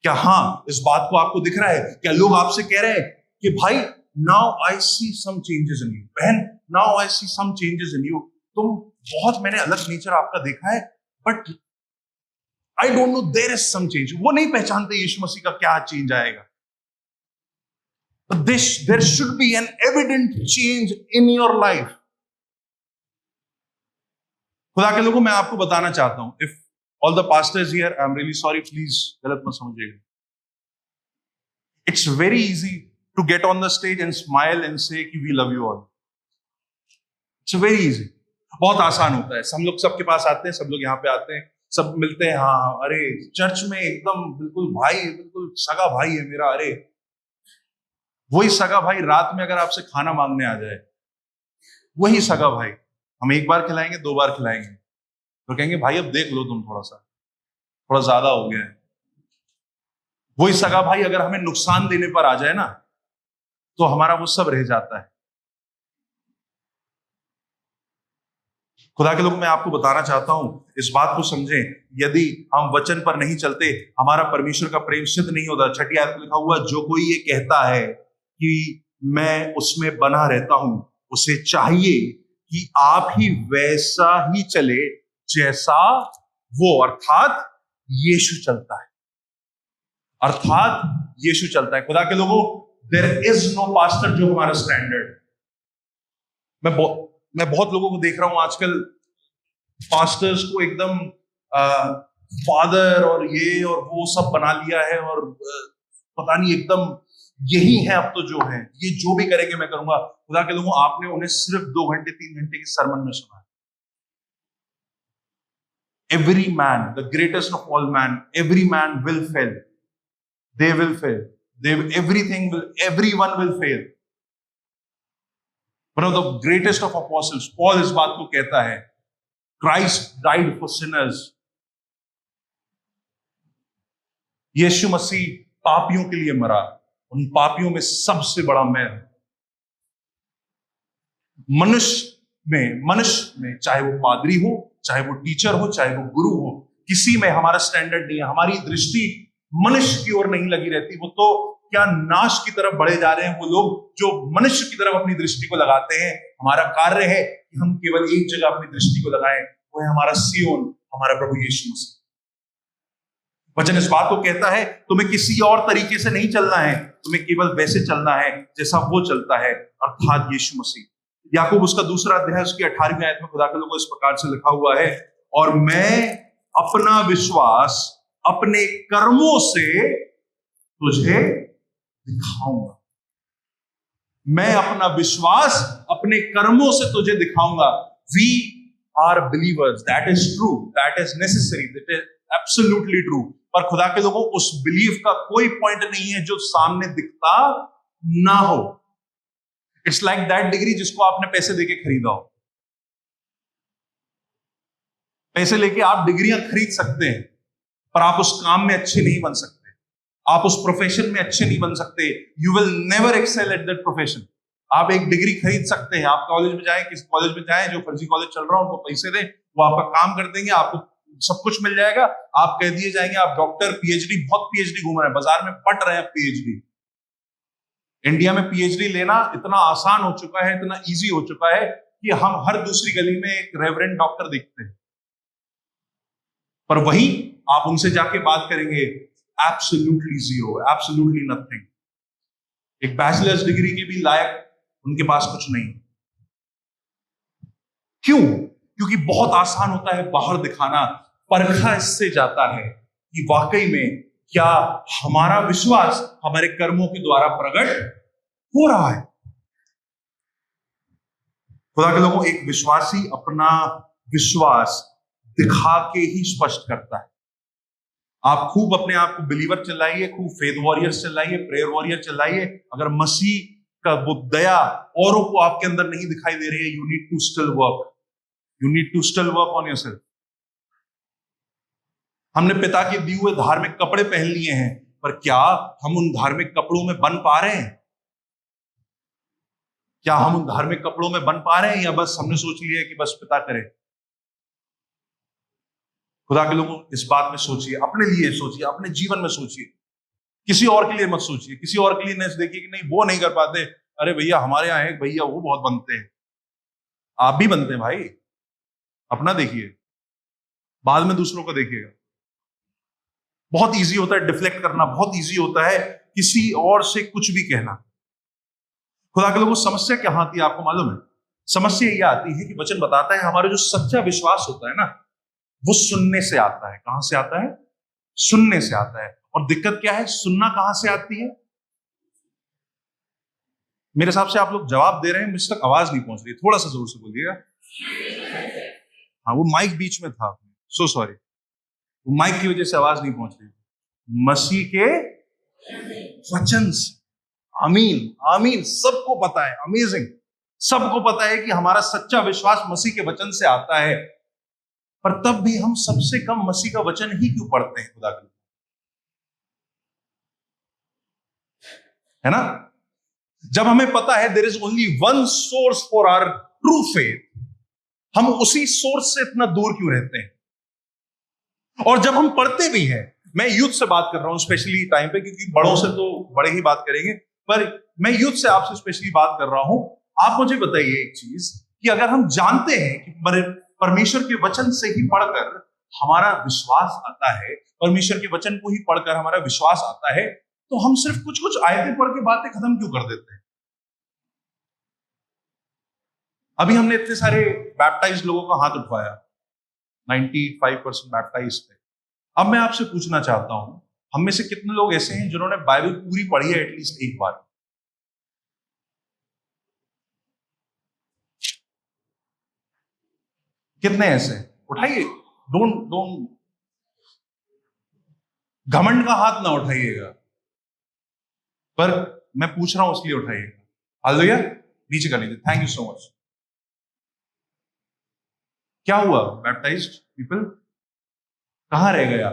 क्या हाँ इस बात को आपको दिख रहा है, क्या लोग आपसे कह रहे हैं कि भाई now I see some changes in you, बहन now I see some changes in you, तुम बहुत, मैंने अलग नेचर आपका देखा है, but I don't know there is some change. वो नहीं पहचानते यीशु मसीह का क्या चेंज आएगा। There should be an evident change in your life. खुदा के लोगों, मैं आपको बताना चाहता हूं, if all the pastors here, I'm really sorry, please गलत मत समझिएगा। It's very easy to get on the stage and smile and say कि we love you all. It's very easy. बहुत आसान होता है। हम लोग सबके पास आते हैं, सब लोग यहाँ पे आते हैं, सब मिलते हैं, हाँ अरे चर्च में एकदम बिल्कुल भाई, बिल्कुल सगा भाई है मेरा। अरे वही सगा भाई रात में अगर आपसे खाना मांगने आ जाए, वही सगा भाई, हम एक बार खिलाएंगे, 2 बार खिलाएंगे, तो कहेंगे भाई अब देख लो तुम, थोड़ा ज्यादा हो गया है। वही सगा भाई अगर हमें नुकसान देने पर आ जाए ना, तो हमारा वो सब रह जाता है। खुदा के लोग, मैं आपको बताना चाहता हूं, इस बात को समझें, यदि हम वचन पर नहीं चलते, हमारा परमेश्वर का प्रेम सिद्ध नहीं होता। 6 आयत में लिखा हुआ, जो कोई ये कहता है कि मैं उसमें बना रहता हूं, उसे चाहिए कि आप ही वैसा ही चले जैसा वो, अर्थात यीशु चलता है, अर्थात यीशु चलता है। खुदा के लोगों, देयर इज नो पास्टर जो हमारा स्टैंडर्ड। मैं बहुत लोगों को देख रहा हूं आजकल, पास्टर्स को एकदम फादर और ये और वो सब बना लिया है, और पता नहीं एकदम यही है अब तो, जो है ये जो भी करेंगे मैं करूंगा। खुदा के लोगों, आपने उन्हें सिर्फ 2 घंटे 3 घंटे के सरमन में सुना है। Every man, the greatest of all man, every man will fail. They will fail. Everyone will fail. One of the greatest of apostles, Paul, इस बात को कहता है, Christ died for sinners. यीशु मसीह पापियों के लिए मरा, उन पापियों में सबसे बड़ा मैं हूं। मनुष्य में चाहे वो पादरी हो, चाहे वो टीचर हो, चाहे वो गुरु हो, किसी में हमारा स्टैंडर्ड नहीं है। हमारी दृष्टि मनुष्य की ओर नहीं लगी रहती। वो तो क्या नाश की तरफ बढ़े जा रहे हैं वो लोग जो मनुष्य की तरफ अपनी दृष्टि को लगाते हैं। हमारा कार्य है कि हम केवल एक जगह अपनी दृष्टि को लगाएं, वो है हमारा सियोन, हमारा प्रभु यीशु मसीह। वचन इस बात को कहता है, तुम्हें किसी और तरीके से नहीं चलना है, तुम्हें केवल वैसे चलना है जैसा वो चलता है, अर्थात यीशु मसीह। याकूब उसका 2 अध्याय उसकी 18वीं आयत में खुदा के लोगों इस प्रकार से लिखा हुआ है, और मैं अपना विश्वास अपने कर्मों से तुझे दिखाऊंगा। मैं अपना विश्वास अपने कर्मों से तुझे दिखाऊंगा। We are believers, that is true, that is necessary, that is absolutely true. पर खुदा के लोगों, उस बिलीफ का कोई पॉइंट नहीं है जो सामने दिखता ना हो। इट्स लाइक दैट डिग्री जिसको आपने पैसे देके खरीदा हो। पैसे लेके आप डिग्रियां खरीद सकते हैं, पर आप उस काम में अच्छे नहीं बन सकते, आप उस प्रोफेशन में अच्छे नहीं बन सकते। You will never excel at that profession. आप एक डिग्री खरीद सकते हैं, आप कॉलेज में जाएं, किस कॉलेज में जाएं, जो फर्जी कॉलेज चल रहा है उनको पैसे दें, वो आपका काम कर देंगे, आपको सब कुछ मिल जाएगा, आप कह दिए जाएंगे आप डॉक्टर, पीएचडी, बहुत पीएचडी घूम रहे हैं बाजार में, पट रहे हैं पीएचडी। इंडिया में पीएचडी लेना इतना आसान हो चुका है, इतना इजी हो चुका है कि हम हर दूसरी गली में एक रेवरेंड डॉक्टर देखते हैं, पर वहीं आप उनसे जाके बात करेंगे, एब्सोल्युटली जीरो, एब्सोल्युटली नथिंग। एक बैचलर्स डिग्री के भी लायक उनके पास कुछ नहीं। क्यों? क्योंकि बहुत आसान होता है बाहर दिखाना। परखा इससे जाता है कि वाकई में क्या हमारा विश्वास हमारे कर्मों के द्वारा प्रकट हो रहा है। खुदा के लोगों, एक विश्वासी अपना विश्वास दिखा के ही स्पष्ट करता है। आप खूब अपने आप को बिलीवर चिल्लाइए, खूब फेथ वॉरियर चिल्लाइए, प्रेयर वॉरियर चिल्लाइए, अगर मसीह का वो दया औरों को आपके अंदर नहीं दिखाई दे रही है, you need to still work, you need to still work on yourself. हमने पिता के दिए हुए धार्मिक कपड़े पहन लिए हैं, पर क्या हम उन धार्मिक कपड़ों में बन पा रहे हैं? क्या हम उन धार्मिक कपड़ों में बन पा रहे हैं, या बस हमने सोच लिया है कि बस पिता करे? खुदा के लोगों, इस बात में सोचिए, अपने लिए सोचिए, अपने जीवन में सोचिए, किसी और के लिए मत सोचिए। किसी और के लिए नहीं देखिए कि नहीं वो नहीं कर पाते, अरे भैया हमारे यहाँ एक भैया वो बहुत बनते हैं, आप भी बनते हैं भाई। अपना देखिए, बाद में दूसरों को देखिएगा। बहुत इजी होता है डिफ्लेक्ट करना, बहुत इजी होता है किसी और से कुछ भी कहना। खुदा के लोगों, समस्या क्या आती है आपको मालूम है? समस्या यह आती है कि वचन बताता है हमारा जो सच्चा विश्वास होता है ना, वो सुनने से आता है। कहां से आता है? सुनने से आता है। और दिक्कत क्या है? सुनना कहां से आती है? मेरे हिसाब से आप लोग जवाब दे रहे हैं, मुझ तक आवाज नहीं पहुंच रही, थोड़ा सा जोर से बोलिएगा। हाँ, वो माइक बीच में था, सो सॉरी, वो माइक की वजह से आवाज नहीं पहुंच रही। मसीह के वचन से। आमीन, आमीन। सबको पता है, अमेजिंग, सबको पता है कि हमारा सच्चा विश्वास मसीह के वचन से आता है, पर तब भी हम सबसे कम मसीह का वचन ही क्यों पढ़ते हैं? खुदा के, है ना? जब हमें पता है there is only one source for our true faith, हम उसी सोर्स से इतना दूर क्यों रहते हैं? और जब हम पढ़ते भी हैं, मैं यूथ से बात कर रहा हूं स्पेशली टाइम पे, क्योंकि बड़ों से तो बड़े ही बात करेंगे, पर मैं यूथ से आपसे स्पेशली बात कर रहा हूं। आप मुझे बताइए एक चीज, कि अगर हम जानते हैं कि परमेश्वर के वचन से ही पढ़कर हमारा विश्वास आता है, परमेश्वर के वचन को ही पढ़कर हमारा विश्वास आता है, तो हम सिर्फ कुछ कुछ आयतें पढ़ के बातें खत्म क्यों कर देते हैं? अभी हमने इतने सारे बैप्टाइज्ड लोगों का हाथ उठवाया, 95% बैप्टाइज्ड थे। अब मैं आपसे पूछना चाहता हूं, हम में से कितने लोग ऐसे हैं जिन्होंने बाइबल पूरी पढ़ी है एटलीस्ट एक बार? कितने ऐसे? उठाइए। डोंट घमंड का हाथ ना उठाइएगा, पर मैं पूछ रहा हूं इसलिए उठाइएगा। हालेलुया। नीचे कर लीजिए। Thank you so much. क्या हुआ? बैप्टाइज्ड पीपल कहां रह गया?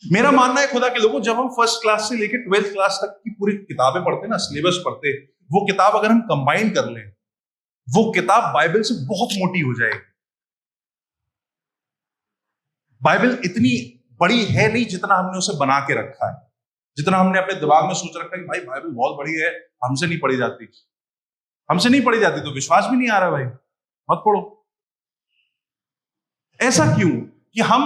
मेरा मानना है खुदा के लोगों, जब हम फर्स्ट क्लास से लेकर 12th क्लास तक की पूरी किताबें पढ़ते हैं ना, सिलेबस पढ़ते, वो किताब अगर हम कंबाइन कर लें, वो किताब बाइबल से बहुत मोटी हो जाएगी। बाइबल इतनी बड़ी है नहीं जितना हमने उसे बना के रखा है, जितना हमने अपने दिमाग में सोच रखा है कि भाई बाइबल बहुत बड़ी है, हमसे नहीं पढ़ी जाती। हमसे नहीं पढ़ी जाती तो विश्वास भी नहीं आ रहा भाई, मत पढ़ो। ऐसा क्यों कि हम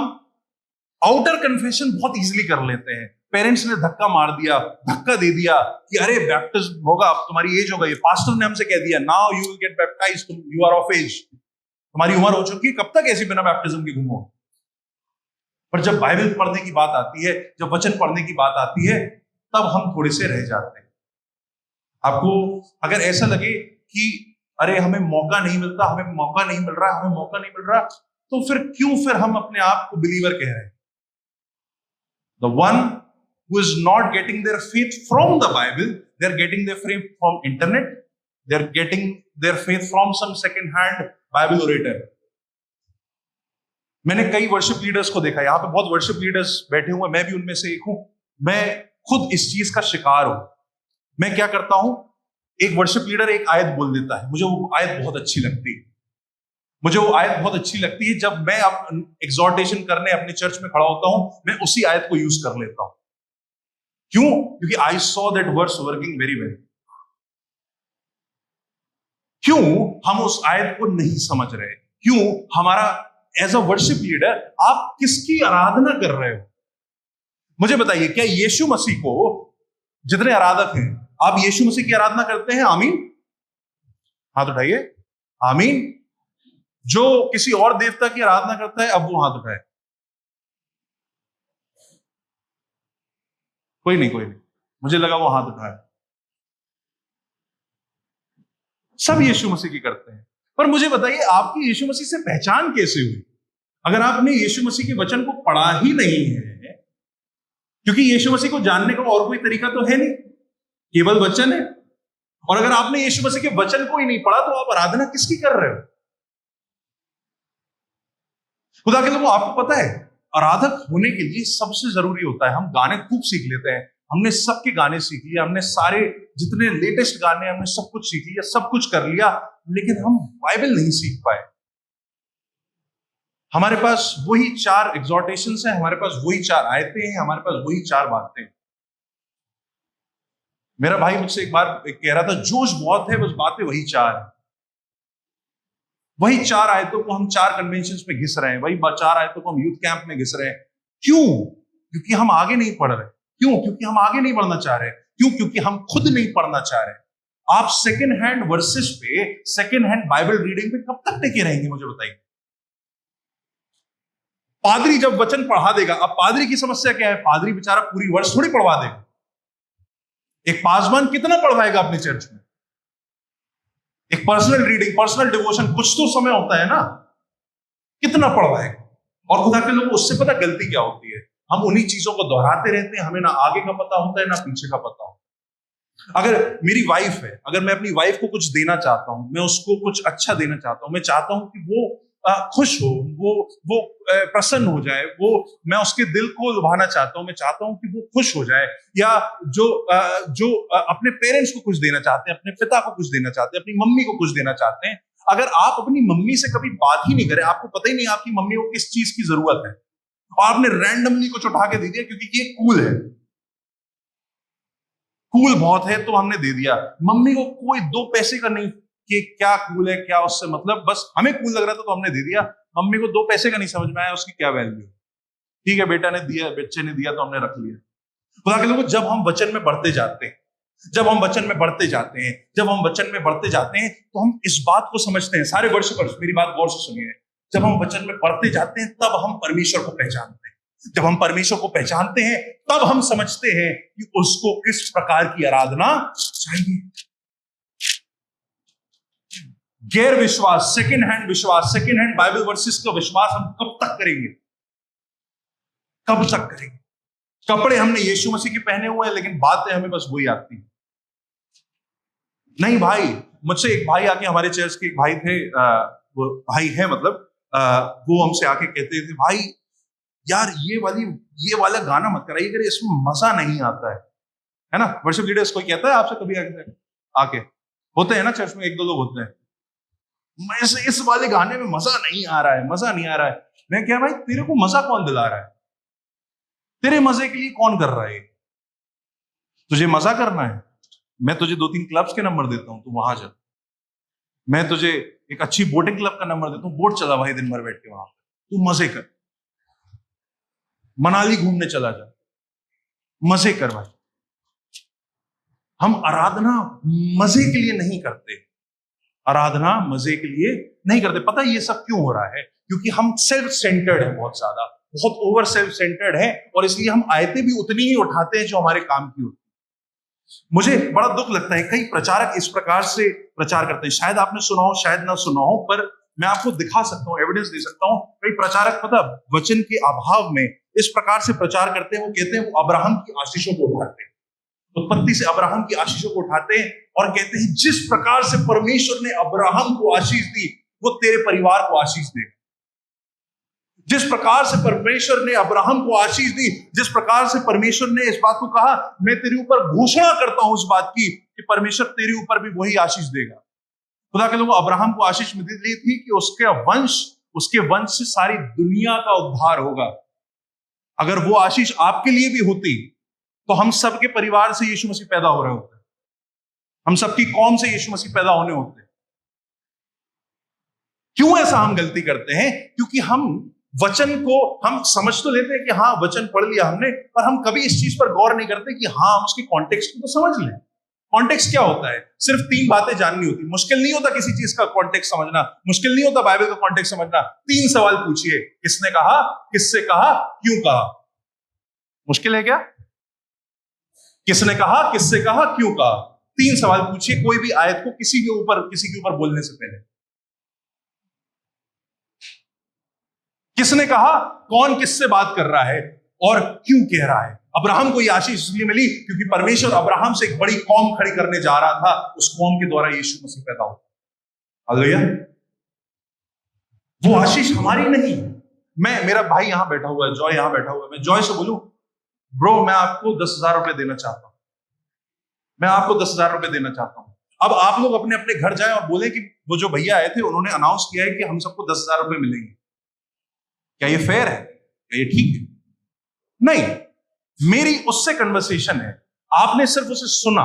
आउटर कन्फेशन बहुत इजीली कर लेते हैं? पेरेंट्स ने धक्का मार दिया, धक्का दे दिया कि अरे बैप्टिज्म होगा, अब तुम्हारी एज हो गई, पास्टर ने हमसे कह दिया now you will get baptized, you are of age, तुम्हारी उम्र हो चुकी है, कब तक ऐसी बिना बैप्टिज्म की घूमो? पर जब बाइबल पढ़ने की बात आती है, जब वचन पढ़ने की बात आती है, तब हम थोड़े से रह जाते हैं। आपको अगर ऐसा लगे कि अरे हमें मौका नहीं मिलता, हमें मौका नहीं मिल रहा, हमें मौका नहीं मिल रहा, तो फिर हम अपने आप को बिलीवर कह रहे हैं? The one who is not getting their faith from the Bible, they are getting their faith from internet, they are getting their faith from some second hand Bible orator. मैंने कई वर्शिप लीडर्स को देखा, यहाँ पे बहुत वर्शिप लीडर्स बैठे हुए, मैं भी उनमें से एक हूं। मैं खुद इस चीज का शिकार हूं। मैं क्या करता हूं, एक वर्शिप लीडर एक आयत बोल देता है, मुझे वो आयत बहुत अच्छी लगती है, मुझे वो आयत बहुत अच्छी लगती है। जब मैं अब एग्जॉर्टेशन करने अपने चर्च में खड़ा होता हूं, मैं उसी आयत को यूज कर लेता हूं। क्यों? क्योंकि I saw that words working very well. क्यों हम उस आयत को नहीं समझ रहे? क्यों हमारा एज अ वर्शिप लीडर आप किसकी आराधना कर रहे हो? मुझे बताइए, क्या यीशु मसीह को, जितने आराधक हैं, आप यीशु मसीह की आराधना करते हैं? आमीन, हाथ उठाइए। आमीन। जो किसी और देवता की आराधना करता है, अब वो हाथ उठाए। कोई नहीं, मुझे लगा वो हाथ उठाए। सब यीशु मसीह की करते हैं। पर मुझे बताइए, आपकी यीशु मसीह से पहचान कैसे हुई अगर आपने यीशु मसीह के वचन को पढ़ा ही नहीं है? क्योंकि यीशु मसीह को जानने का और कोई तरीका तो है नहीं, केवल वचन है। और अगर आपने यीशु मसीह के वचन को ही नहीं पढ़ा तो आप आराधना किसकी कर रहे हो? खुदा के लोगों, आपको पता है, आराधक होने के लिए सबसे जरूरी होता है, हम गाने खूब सीख लेते हैं, हमने सबके गाने सीख लिया, हमने सारे जितने लेटेस्ट गाने, हमने सब कुछ सीख लिया, सब कुछ कर लिया, लेकिन हम बाइबल नहीं सीख पाए। हमारे पास वही 4 एग्जॉर्टेशंस हैं, हमारे पास वही 4 आयतें हैं, हमारे पास वही 4 बातें हैं। मेरा भाई मुझसे एक बार कह रहा था, जोश बहुत है, बस बातें वही 4 है। वही 4 आयतों को हम 4 कन्वेंशंस में घिस रहे हैं, वही 4 आयतों को हम यूथ कैंप में घिस रहे हैं। क्यों? क्योंकि हम आगे नहीं पढ़ रहे। क्यों? क्योंकि हम आगे नहीं बढ़ना चाह रहे। क्यों? क्योंकि हम खुद नहीं पढ़ना चाह रहे। आप सेकेंड हैंड वर्सेस पे, सेकेंड हैंड बाइबल रीडिंग पे कब तक टिके रहेंगे? मुझे बताइए। पादरी जब वचन पढ़ा देगा, अब पादरी की समस्या क्या है? पादरी बेचारा पूरी वर्ष थोड़ी पढ़वा देगा। एक पासवान कितना पढ़वाएगा अपने चर्च में? एक पर्सनल रीडिंग, पर्सनल डिवोशन, कुछ तो समय होता है ना, कितना पढ़वाएगा? और खुदा के लोग, उससे पता गलती क्या होती है? हम उन्हीं चीजों को दोहराते रहते हैं, हमें ना आगे का पता होता है ना पीछे का पता होता है। अगर मेरी वाइफ है, अगर मैं अपनी वाइफ को कुछ देना चाहता हूं, मैं उसको कुछ अच्छा देना चाहता हूं, मैं चाहता हूं कि वो खुश हो, वो प्रसन्न हो जाए, वो, मैं उसके दिल को लुभाना चाहता हूं, मैं चाहता हूं कि वो खुश हो जाए, या जो अपने पेरेंट्स को कुछ देना चाहते हैं, अपने पिता को कुछ देना चाहते हैं, अपनी मम्मी को कुछ देना चाहते हैं, अगर आप अपनी मम्मी से कभी बात ही नहीं करें, आपको पता ही नहीं आपकी मम्मी को किस चीज की जरूरत है, और आपने रैंडमली कुछ उठा के दे दिया क्योंकि ये कूल है, कूल बहुत है तो हमने दे दिया। मम्मी को कोई 2 पैसे का नहीं कि क्या कूल है, क्या उससे मतलब, बस हमें कूल लग रहा था तो हमने दे दिया। मम्मी को 2 पैसे का नहीं समझ में आया उसकी क्या वैल्यू है। ठीक है, बेटा ने दिया, बच्चे ने दिया तो हमने रख लिया। खुदा के लोगों, जब हम वचन में बढ़ते जाते हैं, जब हम वचन में बढ़ते जाते हैं, जब हम वचन में बढ़ते जाते हैं, तो हम इस बात को समझते हैं। सारे वर्शिपर्स मेरी बात गौर से सुनिए, जब हम वचन में बढ़ते जाते हैं तब हम परमेश्वर को पहचानते हैं। जब हम परमेश्वर को पहचानते हैं तब हम समझते हैं कि उसको किस प्रकार की आराधना चाहिए। गैर विश्वास, सेकेंड हैंड विश्वास, सेकेंड हैंड बाइबल वर्सेस का विश्वास हम कब तक करेंगे? कब तक करेंगे? कपड़े हमने यीशु मसीह के पहने हुए हैं, लेकिन बातें हमें बस वही आती हैं। नहीं भाई, मुझसे एक भाई आके, हमारे चर्च के एक भाई थे, वो भाई है मतलब, वो हमसे आके कहते थे, भाई यार ये वाला गाना मत कराइए, अगर इसमें मजा नहीं आता है ना। वर्शिप लीडर्स कोई कहता है आपसे कभी आके होते हैं ना चर्च में, 1-2 लोग होते हैं, इस वाले गाने में मजा नहीं आ रहा है, मजा नहीं आ रहा है। मैं क्या भाई, तेरे को मजा कौन दिला रहा है? तेरे मजे के लिए कौन कर रहा है? तुझे मजा करना है, मैं तुझे 2-3 क्लब्स के नंबर देता हूं, तू वहां जा। मैं तुझे एक अच्छी बोटिंग क्लब का नंबर देता हूं, बोट चला भाई दिन भर बैठ के वहां पे, तू मजे कर। मनाली घूमने चला जा, मजे कर भाई। हम आराधना मजे के लिए नहीं करते, आराधना मजे के लिए नहीं करते। पता है ये सब क्यों हो रहा है? क्योंकि हम सेल्फ सेंटर्ड हैं, बहुत ज्यादा, बहुत ओवर सेल्फ सेंटर्ड है, और इसलिए हम आयतें भी उतनी ही उठाते हैं जो हमारे काम की होती है। मुझे बड़ा दुख लगता है, कई प्रचारक इस प्रकार से प्रचार करते हैं, शायद आपने सुना हो, शायद ना सुना हो, पर मैं आपको दिखा सकता हूं, एविडेंस दे सकता हूं। कई प्रचारक पता वचन के अभाव में इस प्रकार से प्रचार करते हैं, वो कहते हैं वो अब्राहम की आशीषों को उठाते हैं, उत्पत्ति से अब्राहम की आशीषों को उठाते हैं और कहते हैं जिस प्रकार से परमेश्वर ने अब्राहम को आशीष दी, वो तेरे परिवार को आशीष देगा। जिस प्रकार से परमेश्वर ने अब्राहम को आशीष दी, जिस प्रकार से परमेश्वर ने इस बात को कहा, मैं तेरे ऊपर घोषणा करता हूं इस बात की कि परमेश्वर तेरे ऊपर भी वही आशीष देगा। खुदा के लोगों, अब्राहम को आशीष मिली थी कि उसके वंश से सारी दुनिया का उद्धार होगा। अगर वो आशीष आपके लिए भी होती तो हम सबके परिवार से यीशु मसीह पैदा हो रहे होते हैं, हम सबकी कौम से यीशु मसीह पैदा होने होते हैं। क्यों ऐसा हम गलती करते हैं? क्योंकि हम वचन को हम समझ तो लेते हैं कि हाँ वचन पढ़ लिया हमने, पर हम कभी इस चीज पर गौर नहीं करते कि हाँ हम उसके कॉन्टेक्स्ट को तो समझ लें। कॉन्टेक्स्ट क्या होता है? सिर्फ 3 बातें जाननी होती। मुश्किल नहीं होता किसी चीज का कॉन्टेक्स्ट समझना, मुश्किल नहीं होता बाइबल का कॉन्टेक्स्ट समझना। 3 सवाल पूछिए, किसने कहा, किससे कहा, क्यों कहा। मुश्किल है क्या? किसने कहा, किससे कहा, क्यों कहा। 3 सवाल पूछिए कोई भी आयत को किसी के ऊपर बोलने से पहले। किसने कहा, कौन किससे बात कर रहा है और क्यों कह रहा है। अब्राहम को यह आशीष इसलिए मिली क्योंकि परमेश्वर अब्राहम से एक बड़ी कौम खड़ी करने जा रहा था। उस कौम के द्वारा यीशु मसीह पैदा हुआ। हालेलुया। वो आशीष हमारी नहीं। मेरा भाई यहां बैठा हुआ है, जॉय यहां बैठा हुआ है, मैं जॉय से बोलूं, ब्रो मैं आपको 10,000 रुपए देना चाहता हूं, मैं आपको 10,000 रुपए देना चाहता हूं। अब आप लोग अपने अपने घर जाएं और बोले कि वो जो भैया आए थे उन्होंने अनाउंस किया है कि हम सबको 10,000 रुपए मिलेंगे। क्या ये फेयर है? क्या ये ठीक है? नहीं। मेरी उससे कन्वर्सेशन है, आपने सिर्फ उसे सुना।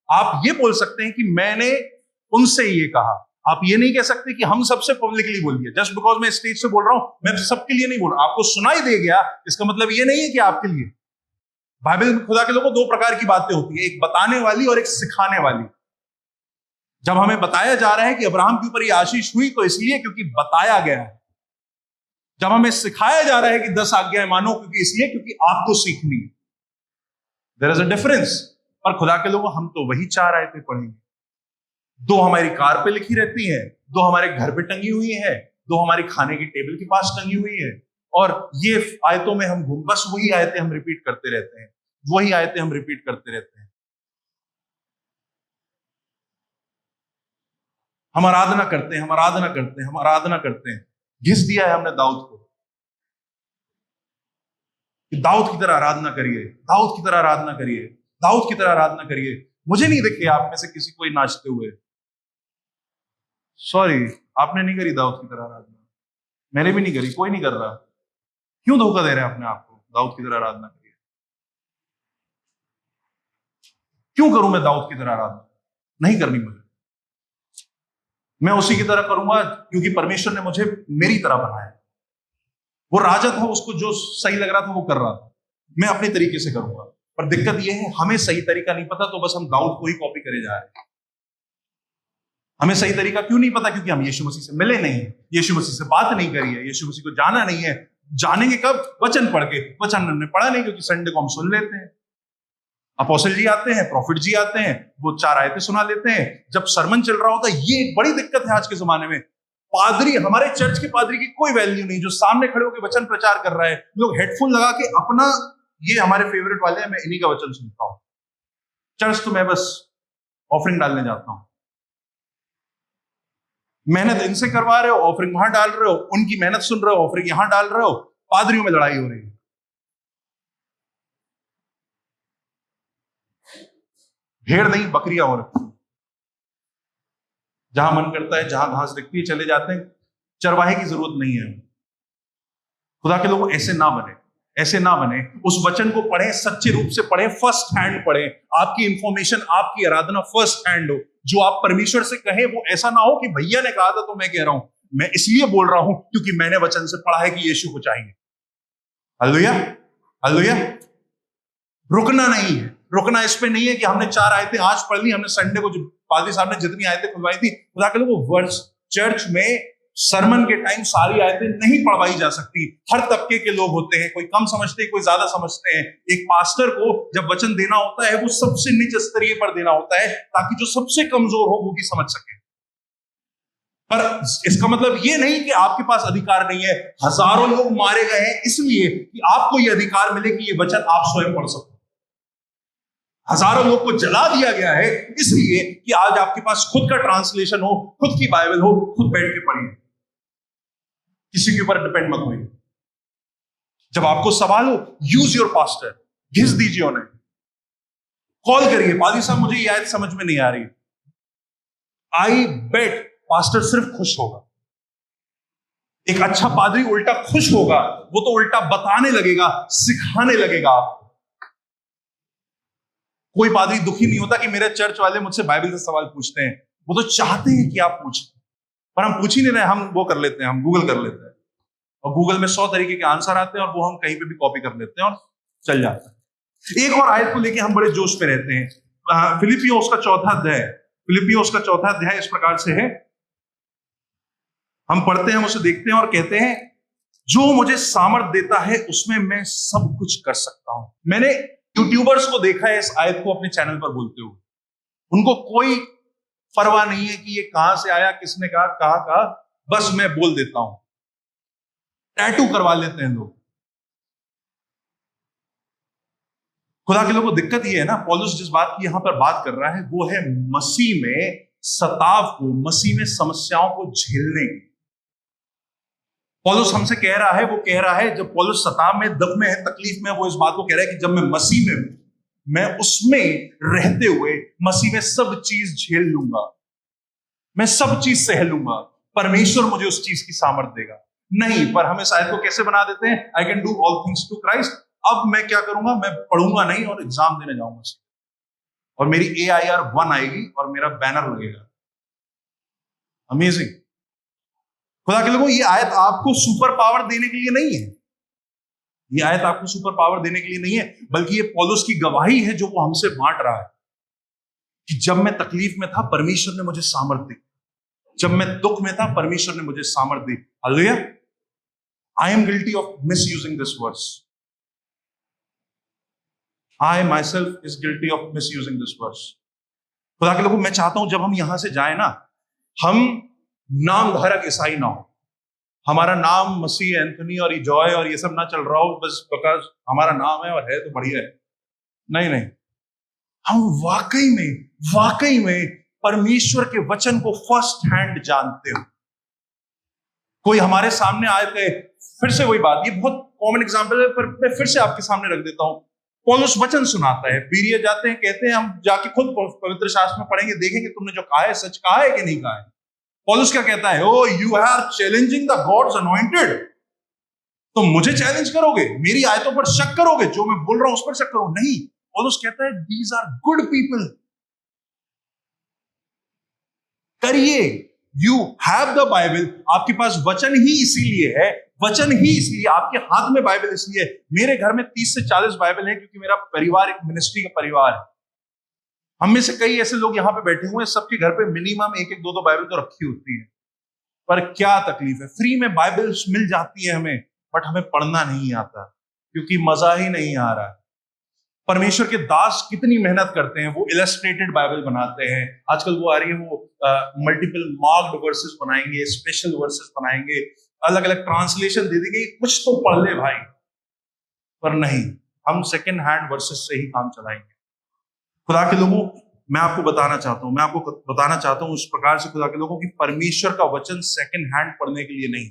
आप ये बोल सकते हैं कि मैंने उनसे ये कहा। आप ये नहीं कह सकते कि हम सबसे पब्लिकली बोल दिया। जस्ट बिकॉज मैं स्टेज से बोल रहा हूं, मैं सबके लिए नहीं बोल रहा। आपको सुनाई दे गया, इसका मतलब ये नहीं है कि आपके लिए। बाइबल में खुदा के लोगों को 2 प्रकार की बातें होती है, एक बताने वाली और एक सिखाने वाली। जब हमें बताया जा रहा है कि अब्राहम के ऊपर ये आशीष हुई तो इसलिए क्योंकि बताया गया है। जब हमें सिखाया जा रहा है कि 10 आज्ञाएं मानो, क्योंकि इसलिए क्योंकि आपको सीखनी है। There is a difference. और खुदा के लोगों, हम तो वही 4 आयतें पढ़ेंगे। 2 हमारी कार पे लिखी रहती हैं, 2 हमारे घर पे टंगी हुई है, 2 हमारी खाने की टेबल के पास टंगी हुई है। और ये आयतों में हम बस वही आयतें हम रिपीट करते रहते हैं, वही आयतें हम रिपीट करते रहते हैं। हम आराधना करते हैं, हम आराधना करते हैं, हम आराधना करते हैं। घिस दिया है हमने दाऊद को कि दाऊद की तरह आराधना करिए, दाऊद की तरह आराधना करिए, दाऊद की तरह आराधना करिए। मुझे नहीं देखे आप में से किसी को नाचते हुए। सॉरी, आपने नहीं करी दाऊद की तरह आराधना, मैंने भी नहीं करी, कोई नहीं कर रहा। क्यों धोखा दे रहे हैं अपने आप को? दाऊद की तरह आराधना करिए। क्यों करूं मैं दाऊद की तरह आराधना? नहीं करनी मुझे। मैं उसी की तरह करूंगा क्योंकि परमेश्वर ने मुझे मेरी तरह बनाया। वो राजा था, उसको जो सही लग रहा था वो कर रहा था, मैं अपने तरीके से करूंगा। पर दिक्कत यह है, हमें सही तरीका नहीं पता, तो बस हम दाऊद को ही कॉपी करे जा रहे हैं। हमें सही तरीका क्यों नहीं पता? क्योंकि हम यीशु मसीह से मिले नहीं, यीशु मसीह से बात नहीं करी है, यीशु मसीह को जाना नहीं है। जानेंगे कब? वचन पढ़ के। वचन हमने पढ़ा नहीं, क्योंकि संडे को हम सुन लेते हैं। अपोस्टल जी आते हैं, प्रॉफिट जी आते हैं, वो 4 आयतें सुना लेते हैं जब सरमन चल रहा होता है। ये एक बड़ी दिक्कत है आज के जमाने में। पादरी, हमारे चर्च के पादरी की कोई वैल्यू नहीं, जो सामने खड़े होकर वचन प्रचार कर रहा है। लोग हेडफोन लगा के अपना, ये हमारे फेवरेट वाले हैं, मैं इन्हीं का वचन सुनता हूं। चर्च तो मैं बस ऑफरिंग डालने जाता हूं। मेहनत इनसे करवा रहे हो, ऑफरिंग वहां डाल रहे हो, उनकी मेहनत सुन रहे हो, ऑफरिंग यहां डाल रहे हो। पादरियों में लड़ाई हो रही है। भेड़ नहीं, बकरियां हो रही। जहां मन करता है, जहां घास दिखती है चले जाते हैं। चरवाहे की जरूरत नहीं है। खुदा के लोग ऐसे ना बने, ऐसे ना बने। उस वचन को पढ़ें, सच्चे रूप से पढ़ें, फर्स्ट हैंड पढ़ें। आपकी इंफॉर्मेशन, आपकी आराधना फर्स्ट हैंड हो। जो आप परमेश्वर से कहें वो ऐसा ना हो कि भैया ने कहा था तो मैं कह रहा हूं, मैं इसलिए बोल रहा हूं क्योंकि मैंने वचन से पढ़ा है कि यीशु को चाहिए। Hallelujah, hallelujah. रुकना नहीं है, रुकना इस पे नहीं है कि हमने 4 आयतें आज पढ़ ली, हमने संडे को जो पादरी साहब ने जितनी आयतें खुलवाई थी। खुदा के लोग, वर्ष चर्च में सरमन के टाइम सारी आयतें नहीं पढ़वाई जा सकती। हर तबके के लोग होते हैं, कोई कम समझते हैं, कोई ज्यादा समझते हैं। एक पास्टर को जब वचन देना होता है वो सबसे नीच स्तरीय पर देना होता है, ताकि जो सबसे कमजोर हो वो भी समझ सके। पर इसका मतलब ये नहीं कि आपके पास अधिकार नहीं है। हजारों लोग मारे गए हैं इसलिए कि आपको यह अधिकार मिले कि ये वचन आप स्वयं पढ़ सको। हजारों लोग को जला दिया गया है इसलिए कि आज आपके पास खुद का ट्रांसलेशन हो, खुद की बाइबल हो, खुद बैठ के पढ़िए। किसी के ऊपर डिपेंड मत होइए। जब आपको सवाल हो, यूज योर पास्टर, घिस दीजिए उन्हें, कॉल करिए, पादरी साहब मुझे ये आयत समझ में नहीं आ रही। आई बेट पास्टर सिर्फ खुश होगा। एक अच्छा पादरी उल्टा खुश होगा, वो तो उल्टा बताने लगेगा, सिखाने लगेगा आपको। कोई पादरी दुखी नहीं होता कि मेरे चर्च वाले मुझसे बाइबल से सवाल पूछते हैं। वो तो चाहते हैं कि आप पूछें, पर हम पूछ ही नहीं रहे। हम वो कर लेते हैं, हम गूगल कर लेते हैं, और गूगल में 100 तरीके के आंसर आते हैं और वो हम कहीं पे भी कॉपी कर लेते हैं और चल जाता है। एक और आयत को लेके हम बड़े जोश में रहते हैं। फिलिपियों उसका चौथा अध्याय इस प्रकार से है, हम पढ़ते हैं, हम उसे देखते हैं और कहते हैं, जो मुझे सामर्थ देता है उसमें मैं सब कुछ कर सकता हूं। मैंने यूट्यूबर्स को देखा है इस आयत को अपने चैनल पर बोलते हुए, उनको कोई परवाह नहीं है कि ये कहां से आया, किसने कहा, बस मैं बोल देता हूं। टैटू करवा लेते हैं लोग। खुदा के लोगों को दिक्कत ये है ना, पौलुस जिस बात की यहां पर बात कर रहा है वो है मसीह में सताव को, मसीह में समस्याओं को झेलने की। पौलुस हमसे कह रहा है, वो कह रहा है, जब पौलुस सताव में, दुख में है, तकलीफ में, वो इस बात को कह रहा है कि जब मैं मसीह में हूं, मैं उसमें रहते हुए मसीह में सब चीज झेल लूंगा, मैं सब चीज सह लूंगा, परमेश्वर मुझे उस चीज की सामर्थ देगा। नहीं, पर हम इस आयत को कैसे बना देते हैं, I can do all things to Christ. अब मैं क्या करूंगा, मैं पढ़ूंगा नहीं और एग्जाम देने जाऊंगा और मेरी AIR 1 आएगी और मेरा बैनर लगेगा। अमेजिंग। खुदा के लोगों, ये आयत आपको सुपर पावर देने के लिए नहीं है, ये आयत आपको सुपर पावर देने के लिए नहीं है, बल्कि ये पौलुस की गवाही है जो वो हमसे बांट रहा है कि जब मैं तकलीफ में था परमेश्वर ने मुझे सामर्थ दी, जब मैं दुख में था परमेश्वर ने मुझे सामर्थ दी। हालेलुया। I am guilty of misusing this verse, I myself is guilty of misusing this verse. खुदा के लोगों, मैं चाहता हूं जब हम यहां से जाए ना, हम नाम धारक ईसाई ना हो, हमारा नाम मसीह, एंथनी और जॉय और ये सब ना चल रहा हो बस बिकॉज हमारा नाम है और है तो बढ़िया है। नहीं नहीं, हम वाकई में परमेश्वर के वचन को फर्स्ट हैंड जानते हो। कोई हमारे सामने आए थे, फिर से वही बात, ये बहुत कॉमन एग्जांपल है पर मैं फिर से आपके सामने रख देता हूं। पौलुस वचन सुनाता है, बीरिया जाते हैं, कहते हैं हम जाके खुद पवित्र शास्त्र में पढ़ेंगे, देखेंगे तुमने जो कहा है सच कहा है कि नहीं कहा है। पौलुस क्या कहता है, oh you are challenging the God's anointed. तुम मुझे चैलेंज करोगे, मेरी आयतों पर शक करोगे, जो मैं बोल रहा हूं उस पर शक करो। नहीं, पौलुस कहता है दीज आर गुड पीपल, करिए। यू हैव द बाइबल, आपके पास वचन ही इसीलिए है, वचन ही इसलिए आपके हाथ में बाइबल इसलिए। मेरे घर में 30 से 40 बाइबल है क्योंकि मेरा परिवार एक मिनिस्ट्री का परिवार है। हम में से कई ऐसे लोग यहां पे बैठे हुए हैं, सबके घर पे मिनिमम 1-1, 2-2 बाइबल तो रखी होती है। पर क्या तकलीफ है, फ्री में बाइबल्स मिल जाती है हमें, बट हमें पढ़ना नहीं आता क्योंकि मजा ही नहीं आ रहा है। परमेश्वर के दास कितनी मेहनत करते हैं, वो इलस्ट्रेटेड बाइबल बनाते हैं। आजकल वो आ रही है, वो मल्टीपल मार्क्ड वर्सेस बनाएंगे, स्पेशल वर्सेस बनाएंगे, अलग अलग ट्रांसलेशन दे देंगे, कुछ तो पढ़ ले भाई। पर नहीं, हम सेकंड हैंड वर्सेस से ही काम चलाएंगे। खुदा के लोगों, मैं आपको बताना चाहता हूं उस प्रकार से खुदा के लोगों की परमेश्वर का वचन सेकंड हैंड पढ़ने के लिए नहीं,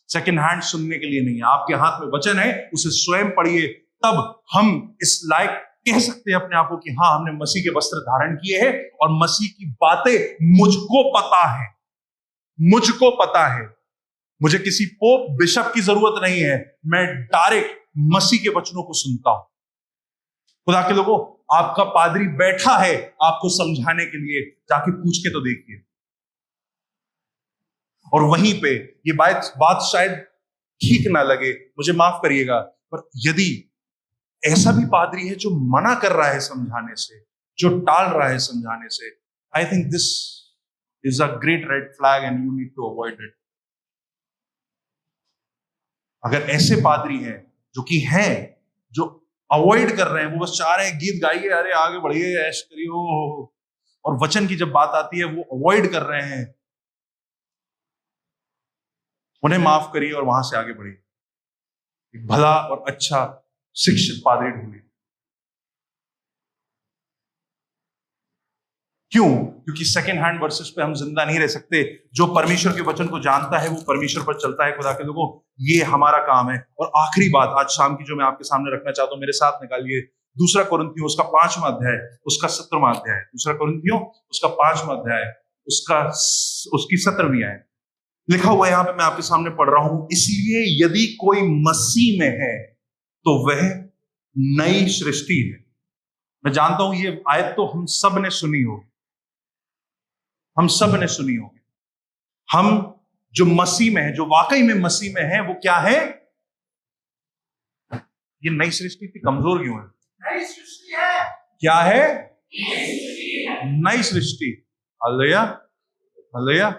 सेकंड हैंड सुनने के लिए नहीं। आपके हाथ में वचन है, उसे स्वयं पढ़िए, तब हम इस लायक कह सकते हैं अपने आप को कि हाँ, हमने मसीह के वस्त्र धारण किए हैं और मसीह की बातें मुझको पता है। मुझे किसी पोप बिशप की जरूरत नहीं है, मैं डायरेक्ट मसीह के वचनों को सुनता हूं। खुदा के लोगों, आपका पादरी बैठा है आपको समझाने के लिए, जाके पूछ के तो देखिए। और वहीं पे ये बात शायद ठीक ना लगे, मुझे माफ करिएगा, पर यदि ऐसा भी पादरी है जो मना कर रहा है समझाने से, जो टाल रहा है समझाने से, I think this is a great red flag and you need to avoid it. अगर ऐसे पादरी हैं जो अवॉइड कर रहे हैं, वो बस चाह रहे हैं गीत गाइए, अरे आगे बढ़िए, ऐश करियो, और वचन की जब बात आती है वो अवॉइड कर रहे हैं, उन्हें माफ करिए और वहां से आगे बढ़िए। एक भला और अच्छा शिक्षित पादरी ढूंढिए। क्यों? क्योंकि सेकंड हैंड वर्सेस पे हम जिंदा नहीं रह सकते। जो परमेश्वर के वचन को जानता है वो परमेश्वर पर चलता है। खुदा के लोगों, ये हमारा काम है। और आखिरी बात आज शाम की जो मैं आपके सामने रखना चाहता हूं, मेरे साथ निकालिए 2 कुरिन्थियों उसका 5वां अध्याय, उसका 17वां अध्याय। 2 कुरिन्थियों उसका 5वां अध्याय, उसकी 17वीं आयत। लिखा हुआ है यहां पे, मैं आपके सामने पढ़ रहा हूं, इसलिए यदि कोई मसीह में है तो वह नई सृष्टि है, मैं जानता हूं ये आयत तो हम सब ने सुनी होगी, हम सब ने सुनी होगी। हम जो मसीह में है, जो वाकई में मसीह में है, वो क्या है? ये नई सृष्टि इतनी कमजोर क्यों है? नई सृष्टि है। क्या है? नई सृष्टि। Hallelujah, hallelujah.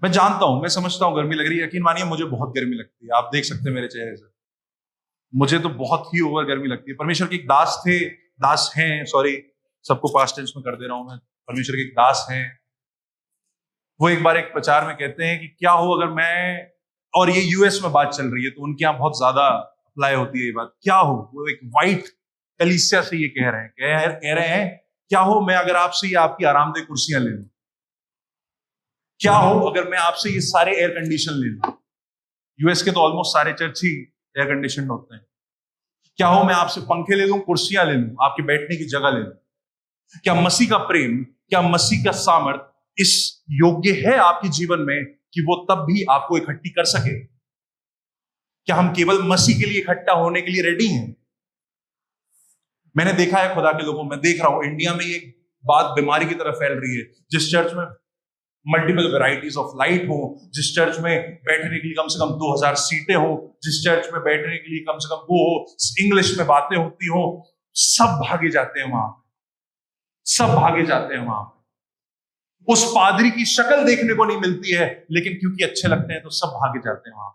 मैं जानता हूं, मैं समझता हूं गर्मी लग रही है। यकीन मानिए मुझे बहुत गर्मी लगती है, आप देख सकते हैं मेरे चेहरे से, मुझे तो बहुत ही ओवर गर्मी लगती है। परमेश्वर के एक दास हैं, सॉरी सबको पास्ट टेंस में कर दे रहा हूं मैं। परमेश्वर के एक दास हैं, वो एक बार एक प्रचार में कहते हैं कि क्या हो अगर मैं, और ये यूएस में बात चल रही है तो उनके यहाँ बहुत ज्यादा अप्लाई होती है ये बात, क्या हो, वो एक वाइट कलीसिया से ये कह रहे हैं क्या हो मैं अगर आपसे ये आपकी आरामदेह कुर्सियां ले लूं, क्या हो अगर मैं आपसे ये सारे एयर कंडीशन ले लूं। यूएस के तो ऑलमोस्ट सारे चर्च ही एयर कंडीशन होते हैं। क्या हो मैं आपसे पंखे ले लूं, कुर्सियां ले लूं, आपके बैठने की जगह ले लूं। क्या मसीह का प्रेम, क्या मसीह का सामर्थ इस योग्य है आपके जीवन में कि वो तब भी आपको इकट्ठी कर सके? क्या हम केवल मसीह के लिए इकट्ठा होने के लिए रेडी हैं? मैंने देखा है खुदा के लोगों, मैं देख रहा हूं इंडिया में ये बात बीमारी की तरह फैल रही है। जिस चर्च में मल्टीपल वैरायटीज ऑफ लाइट हो, जिस चर्च में बैठने के लिए कम से कम 2000 सीटें हो, जिस चर्च में बैठने के लिए कम से कम वो हो, इंग्लिश में बातें होती हो, सब भागे जाते हैं वहां, सब भागे जाते हैं वहां। उस पादरी की शक्ल देखने को नहीं मिलती है, लेकिन क्योंकि अच्छे लगते हैं तो सब भागे जाते हैं वहां।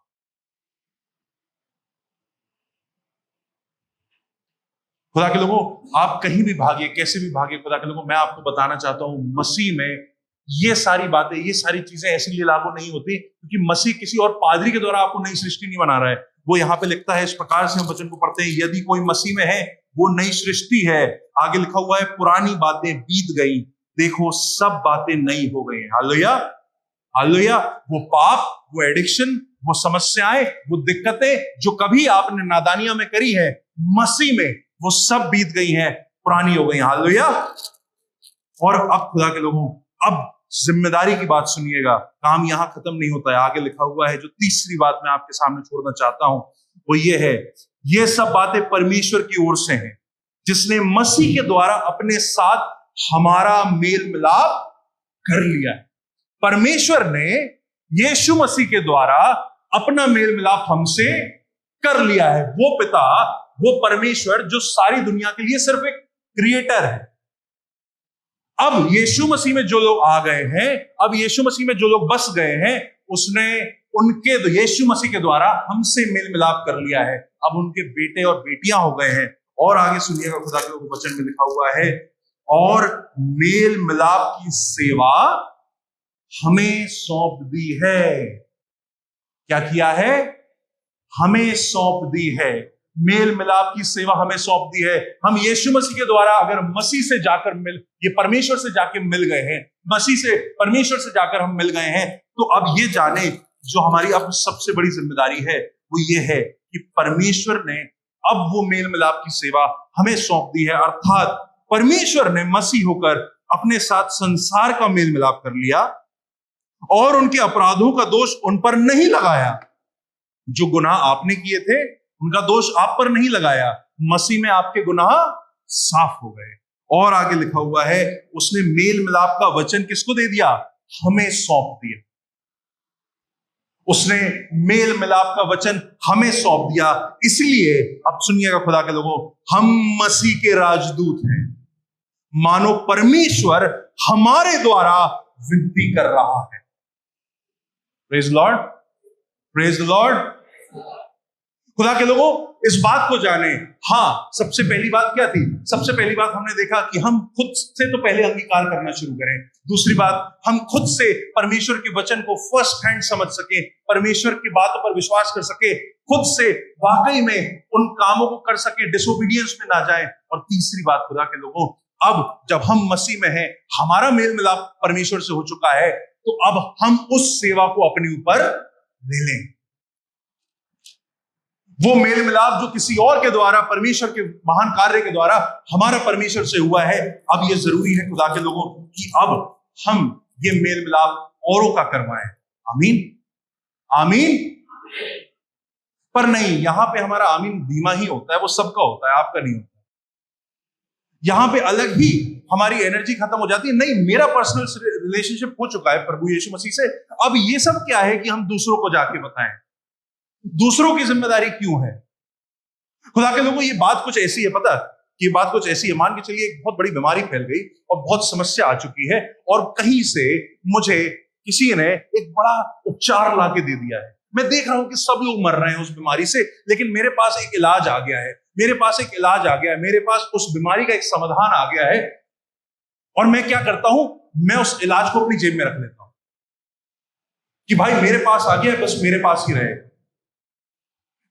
खुदा के लोगों, आप कहीं भी भागिए, कैसे भी भागिए, खुदा के लोगों मैं आपको बताना चाहता हूं मसीह में ये सारी बातें, ये सारी चीजें ऐसे लिए लागू नहीं होती क्योंकि मसीह किसी और पादरी के द्वारा आपको नई सृष्टि नहीं बना रहा है। वो यहां पे लिखता है, इस प्रकार से हम वचन को पढ़ते हैं, यदि कोई मसीह में है वो नई सृष्टि है। आगे लिखा हुआ है, पुरानी बातें बीत गई, देखो सब बातें नई हो गई। Hallelujah, hallelujah. वो पाप, वो एडिक्शन, वो समस्याएं, वो दिक्कतें जो कभी आपने नादानियां में करी है, मसीह में वो सब बीत गई हैं, पुरानी हो गई। हालेलुया। और अब खुदा के लोगों, अब जिम्मेदारी की बात सुनिएगा, काम यहां खत्म नहीं होता है। आगे लिखा हुआ है, जो तीसरी बात मैं आपके सामने छोड़ना चाहता हूं वो ये है, ये सब बातें परमेश्वर की ओर से हैं, जिसने मसीह के द्वारा अपने साथ हमारा मेल मिलाप कर लिया है। परमेश्वर ने यीशु मसीह के द्वारा अपना मेल मिलाप हमसे कर लिया है। वो पिता, वो परमेश्वर जो सारी दुनिया के लिए सिर्फ एक क्रिएटर है। अब यीशु मसीह में जो लोग आ गए हैं, अब यीशु मसीह में जो लोग बस गए हैं, उसने उनके यीशु मसीह के द्वारा हमसे मेल मिलाप कर लिया है। अब उनके बेटे और बेटियां हो गए हैं। और आगे सुनिएगा, खुदा के वचन में लिखा हुआ है, और मेल मिलाप की सेवा हमें सौंप दी है। क्या किया है? हमें सौंप दी है। मेल मिलाप की सेवा हमें सौंप दी है। हम यीशु मसीह के द्वारा अगर मसीह से जाकर ये परमेश्वर से जाकर मिल गए हैं, मसीह से परमेश्वर से जाकर हम मिल गए हैं, तो अब ये जाने, जो हमारी अब सबसे बड़ी जिम्मेदारी है वो ये है कि परमेश्वर ने अब वो मेल मिलाप की सेवा हमें सौंप दी है। अर्थात परमेश्वर ने मसीह होकर अपने साथ संसार का मेल मिलाप कर लिया और उनके अपराधों का दोष उन पर नहीं लगाया। जो गुनाह आपने किए थे उनका दोष आप पर नहीं लगाया। मसीह में आपके गुनाह साफ हो गए। और आगे लिखा हुआ है, उसने मेल मिलाप का वचन किसको दे दिया? हमें सौंप दिया। उसने मेल मिलाप का वचन हमें सौंप दिया। इसलिए अब सुनिएगा खुदा के लोगों, हम मसीह के राजदूत हैं, मानो परमेश्वर हमारे द्वारा विनती कर रहा है। Praise Lord, praise Lord. खुदा के लोगों, इस बात को जाने। हाँ, सबसे पहली बात क्या थी? सबसे पहली बात हमने देखा कि हम खुद से तो पहले अंगीकार करना शुरू करें। दूसरी बात, हम खुद से परमेश्वर के वचन को फर्स्ट हैंड समझ सके, परमेश्वर की बातों पर विश्वास कर सके, खुद से वाकई में उन कामों को कर सके, डिसोबीडियंस में ना जाए। और तीसरी बात खुदा के लोगों, अब जब हम मसीह में हैं, हमारा मेल मिलाप परमेश्वर से हो चुका है, तो अब हम उस सेवा को अपने ऊपर ले लें। वो मेल मिलाप जो किसी और के द्वारा, परमेश्वर के महान कार्य के द्वारा हमारा परमेश्वर से हुआ है, अब ये जरूरी है खुदा के लोगों कि अब हम ये मेल मिलाप औरों का करवाएं। आमीन, आमीन। पर नहीं, यहां पे हमारा आमीन धीमा ही होता है, वो सबका होता है, आपका नहीं होता। यहां पे अलग ही हमारी एनर्जी खत्म हो जाती है। नहीं, मेरा पर्सनल रिलेशनशिप हो चुका है प्रभु यीशु मसीह से। अब ये सब क्या है कि हम दूसरों को जाके बताएं? दूसरों की जिम्मेदारी क्यों है? खुदा के लोगों, ये बात कुछ ऐसी है, पता कि बात कुछ ऐसी है, मान के चलिए एक बहुत बड़ी बीमारी फैल गई और बहुत समस्या आ चुकी है, और कहीं से मुझे किसी ने एक बड़ा उपचार लाके दे दिया है। मैं देख रहा हूं कि सब लोग मर रहे हैं उस बीमारी से, लेकिन मेरे पास एक इलाज आ गया है, मेरे पास एक इलाज आ गया है, मेरे पास उस बीमारी का एक समाधान आ गया है। और मैं क्या करता हूं? मैं उस इलाज को अपनी जेब में रख लेता हूं कि भाई मेरे पास आ गया, बस मेरे पास ही रहे।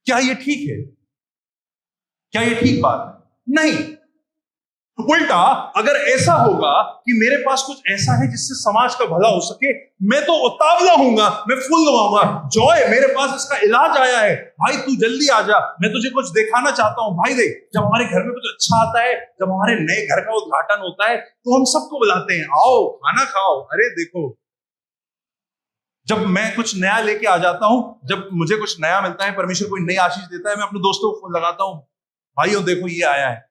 क्या ये ठीक है? क्या ये ठीक बात है? नहीं। उल्टा अगर ऐसा होगा कि मेरे पास कुछ ऐसा है जिससे समाज का भला हो सके, मैं तो उतावला होऊंगा, मैं फूल लगाऊंगा, जॉय मेरे पास इसका इलाज आया है, भाई तू जल्दी आ जा, मैं तुझे कुछ दिखाना चाहता हूं। भाई देख, जब हमारे घर में कुछ अच्छा आता है, जब हमारे नए घर का उद्घाटन होता है, तो हम सबको बुलाते हैं, आओ खाना खाओ, अरे देखो। जब मैं कुछ नया लेके आ जाता हूं, जब मुझे कुछ नया मिलता है, परमेश्वर कोई नई आशीष देता है, मैं अपने दोस्तों को फोन लगाता हूं, भाइयों देखो ये आया है।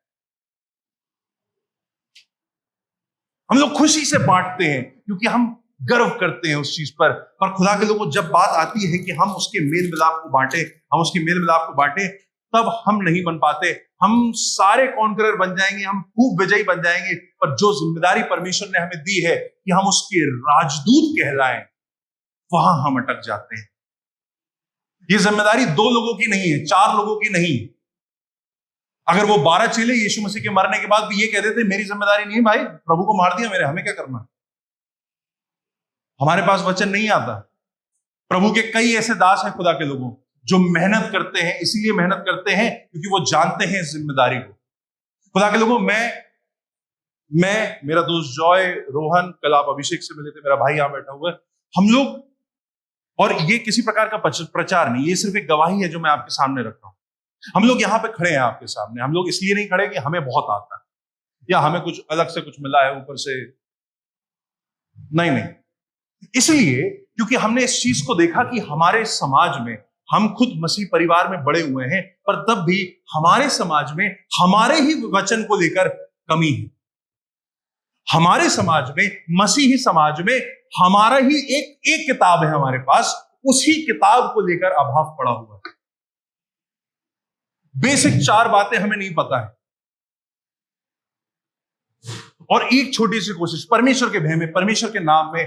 हम लोग खुशी से बांटते हैं क्योंकि हम गर्व करते हैं उस चीज पर। खुदा के लोगों, जब बात आती है कि हम उसके मेल मिलाप को बांटे, हम उसके मेल मिलाप को बांटे, तब हम नहीं बन पाते। हम सारे कॉन्करर बन जाएंगे, हम खूब विजयी बन जाएंगे, पर जो जिम्मेदारी परमेश्वर ने हमें दी है कि हम उसके राजदूत कहलाएं, वहां हम अटक जाते हैं। ये जिम्मेदारी 2 लोगों की नहीं है, 4 लोगों की नहीं है। अगर वो 12 चेले यीशु मसीह के मरने के बाद भी ये कह देते मेरी जिम्मेदारी नहीं भाई, प्रभु को मार दिया मेरे, हमें क्या करना? हमारे पास वचन नहीं आता। प्रभु के कई ऐसे दास हैं खुदा के लोगों जो मेहनत करते हैं, इसीलिए मेहनत करते हैं क्योंकि वो जानते हैं इस जिम्मेदारी को। खुदा के लोगों, मैं मेरा दोस्त जॉय, रोहन, कल आप अभिषेक से मिले थे, मेरा भाई यहां बैठा हुआ है, हम लोग, और ये किसी प्रकार का प्रचार नहीं, ये सिर्फ एक गवाही है जो मैं आपके सामने रख रहा हूं। हम लोग यहां पे खड़े हैं आपके सामने, हम लोग इसलिए नहीं खड़े कि हमें बहुत आता है या हमें कुछ अलग से कुछ मिला है ऊपर से, नहीं, इसलिए क्योंकि हमने इस चीज को देखा कि हमारे समाज में, हम खुद मसीह परिवार में बड़े हुए हैं, पर तब भी हमारे समाज में हमारे ही वचन को लेकर कमी है। हमारे समाज में, मसीही समाज में, हमारा ही एक किताब है हमारे पास, उसी किताब को लेकर अभाव पड़ा हुआ है। बेसिक 4 बातें हमें नहीं पता है, और एक छोटी सी कोशिश परमेश्वर के भय में, परमेश्वर के नाम में,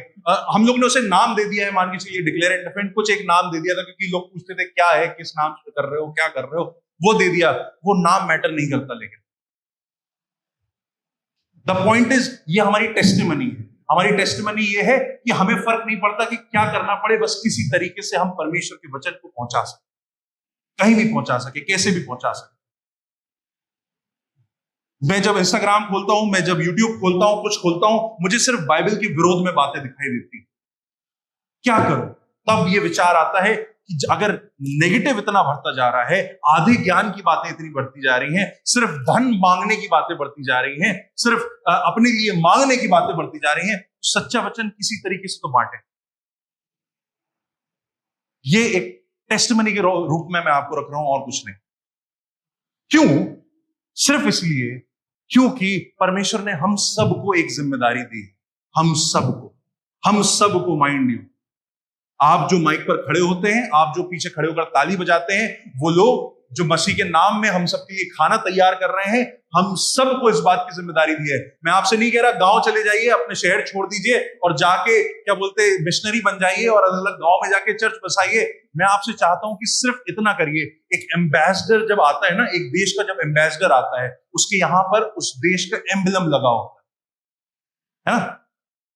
हम लोग ने उसे नाम दे दिया है, मान के चलिए डिक्लेयर एंड डिफेंड, कुछ एक नाम दे दिया था क्योंकि लोग पूछते थे क्या है, किस नाम से कर रहे हो, क्या कर रहे हो, वो दे दिया। वो नाम मैटर नहीं करता, लेकिन द पॉइंट इज, ये हमारी टेस्टिमनी है। हमारी टेस्टिमनी ये है कि हमें फर्क नहीं पड़ता कि क्या करना पड़े, बस किसी तरीके से हम परमेश्वर के वचन को पहुंचा सके, कहीं भी पहुंचा सके, कैसे भी पहुंचा सके। मैं जब इंस्टाग्राम खोलता हूं, मैं जब यूट्यूब खोलता हूं, कुछ खोलता हूं, मुझे सिर्फ बाइबल के विरोध में बातें दिखाई देती। क्या करूं? तब ये विचार आता है कि अगर नेगेटिव इतना बढ़ता जा रहा है, आधे ज्ञान की बातें इतनी बढ़ती जा रही हैं, सिर्फ धन मांगने की बातें बढ़ती जा रही हैं, सिर्फ अपने लिए मांगने की बातें बढ़ती जा रही हैं, सच्चा वचन किसी तरीके से तो बांटे। ये एक टेस्टिमनी के रूप में मैं आपको रख रहा हूं, और कुछ नहीं। क्यों? सिर्फ इसलिए क्योंकि परमेश्वर ने हम सबको एक जिम्मेदारी दी, हम सबको माइंड यू, आप जो माइक पर खड़े होते हैं, आप जो पीछे खड़े होकर ताली बजाते हैं, वो लोग जो मसीह के नाम में हम सबके लिए खाना तैयार कर रहे हैं, हम सबको इस बात की जिम्मेदारी दी है। मैं आपसे नहीं कह रहा गांव चले जाइए, अपने शहर छोड़ दीजिए और जाके क्या बोलते मिशनरी बन जाइए और अलग अलग गांव में जाके चर्च बसाइए। मैं आपसे चाहता हूं कि सिर्फ इतना करिए। एक एम्बेसडर जब आता है ना, एक देश का जब एम्बेसडर आता है, उसके यहां पर उस देश का एम्बलम लगा होता है ना,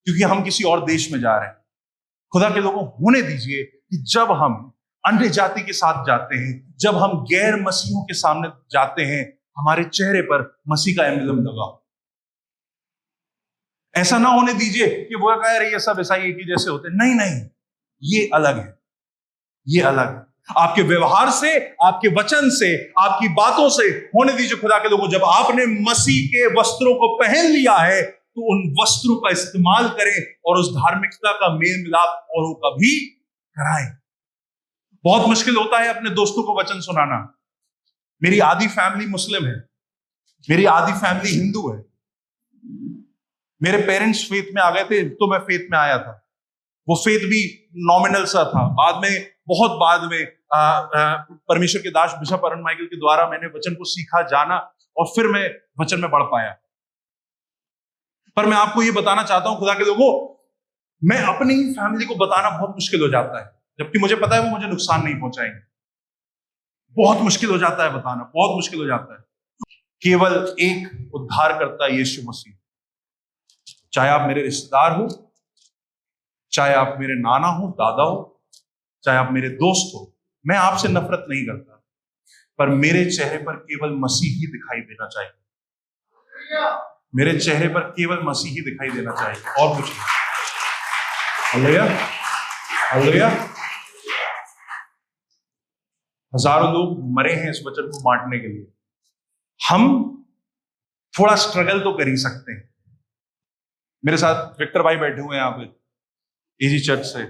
क्योंकि हम किसी और देश में जा रहे हैं। खुदा के लोगों, होने दीजिए कि जब हम अन्य जाति के साथ जाते हैं, जब हम गैर मसीहों के सामने जाते हैं, हमारे चेहरे पर मसीह का एम्बलम लगा हो। ऐसा ना होने दीजिए कि वो कह रही है सब ईसाई एक ही जैसे होते। नहीं, ये अलग है, ये अलग है। आपके व्यवहार से, आपके वचन से, आपकी बातों से होने दीजिए खुदा के लोगों, जब आपने मसीह के वस्त्रों को पहन लिया है तो उन वस्त्रों का इस्तेमाल करें और उस धार्मिकता का मेल मिलाप औरों का भी कराएं। बहुत मुश्किल होता है अपने दोस्तों को वचन सुनाना। मेरी आधी फैमिली मुस्लिम है, मेरी आधी फैमिली हिंदू है। मेरे पेरेंट्स फेथ में आ गए थे तो मैं फेथ में आया था। वो फेथ भी नॉमिनल सा था। बाद में, बहुत बाद में परमेश्वर के दास बिशप अरुण माइकल के द्वारा मैंने वचन को सीखा, जाना, और फिर मैं वचन में बढ़ पाया। पर मैं आपको ये बताना चाहता हूं, खुदा के लोगों, मैं अपनी ही फैमिली को बताना बहुत मुश्किल हो जाता है, जबकि मुझे पता है वो मुझे नुकसान नहीं पहुंचाएंगे। बहुत मुश्किल हो जाता है बताना, बहुत मुश्किल हो जाता है। केवल एक उद्धारकर्ता यीशु मसीह, चाहे आप मेरे रिश्तेदार हो, चाहे आप मेरे नाना हो, दादा हो, चाहे आप मेरे दोस्त हो, मैं आपसे नफरत नहीं करता, पर मेरे चेहरे पर केवल मसीह ही दिखाई देना चाहिए। मेरे चेहरे पर केवल मसीह ही दिखाई देना चाहिए, और कुछ नहीं। Hallelujah, hallelujah. हजारों लोग मरे हैं इस वचन को बांटने के लिए। हम थोड़ा स्ट्रगल तो कर ही सकते हैं। मेरे साथ विक्टर भाई बैठे हुए हैं यहाँ पे, इजी चर्च से।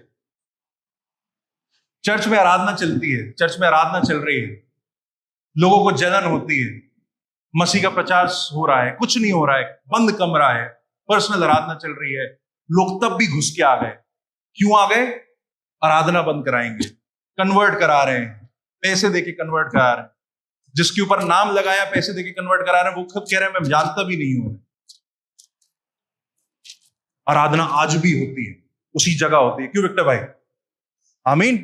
चर्च में आराधना चलती है, चर्च में आराधना चल रही है, लोगों को जलन होती है, मसीह का प्रचार हो रहा है, कुछ नहीं हो रहा है, बंद कमरा है, पर्सनल आराधना चल रही है, लोग तब भी घुस के आ गए। क्यों आ गए? आराधना बंद कराएंगे, कन्वर्ट करा रहे हैं, पैसे देके कन्वर्ट करा रहे हैं। जिसके ऊपर नाम लगाया पैसे देके कन्वर्ट करा रहे हैं, वो खुद कह रहे हैं मैं जानता भी नहीं हूं। आराधना आज भी होती है, उसी जगह होती है। क्यों विक्टर भाई? आमीन।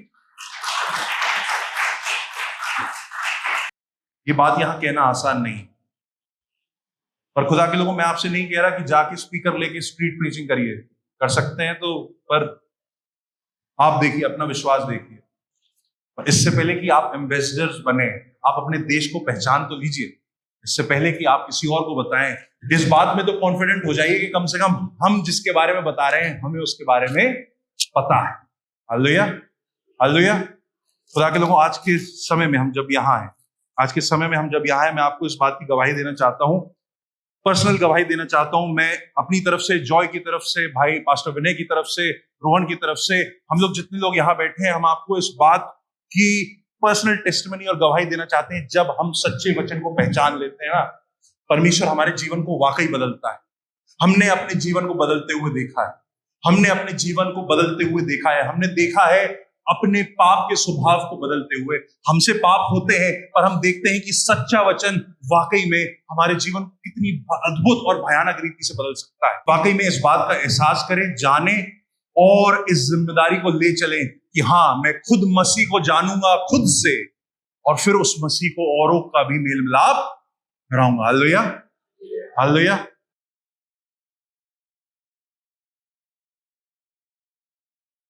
ये बात यहां कहना आसान नहीं, पर खुदा के लोगों, मैं आपसे नहीं कह रहा कि जाके स्पीकर लेके स्ट्रीट प्रीचिंग करिए, कर सकते हैं तो, पर आप देखिए, अपना विश्वास देखिए। और इससे पहले कि आप एम्बेसडर्स बने, आप अपने देश को पहचान तो लीजिए। इससे पहले कि आप किसी और को बताएं, इस बात में तो कॉन्फिडेंट हो जाइए कि कम से कम हम जिसके बारे में बता रहे हैं हमें उसके बारे में पता है। Hallelujah, hallelujah. खुदा के लोगों, आज के समय में हम जब यहाँ हैं, आज के समय में हम जब यहाँ हैं, मैं आपको इस बात की गवाही देना चाहता हूँ, पर्सनल गवाही देना चाहता हूँ। मैं अपनी तरफ से, जॉय की तरफ से, भाई पास्टर विनय की तरफ से, रोहन की तरफ से, हम लोग जितने लोग यहाँ बैठे हैं, हम आपको इस बात की पर्सनल टेस्टिमनी और गवाही देना चाहते हैं। जब हम सच्चे वचन को पहचान लेते हैं ना, परमेश्वर हमारे जीवन को वाकई बदलता है। हमने अपने जीवन को बदलते हुए देखा है, हमने अपने जीवन को बदलते हुए देखा है, हमने देखा है अपने पाप के स्वभाव को बदलते हुए। हमसे पाप होते हैं, पर हम देखते हैं कि सच्चा वचन वाकई में हमारे जीवन को कितनी अद्भुत और भयानक रीति से बदल सकता है। वाकई में इस बात का एहसास करें, जाने, और इस जिम्मेदारी को ले चलें कि हाँ, मैं खुद मसीह को जानूंगा खुद से, और फिर उस मसीह को औरों का भी मेल मिलाप कराऊंगा। Hallelujah, hallelujah.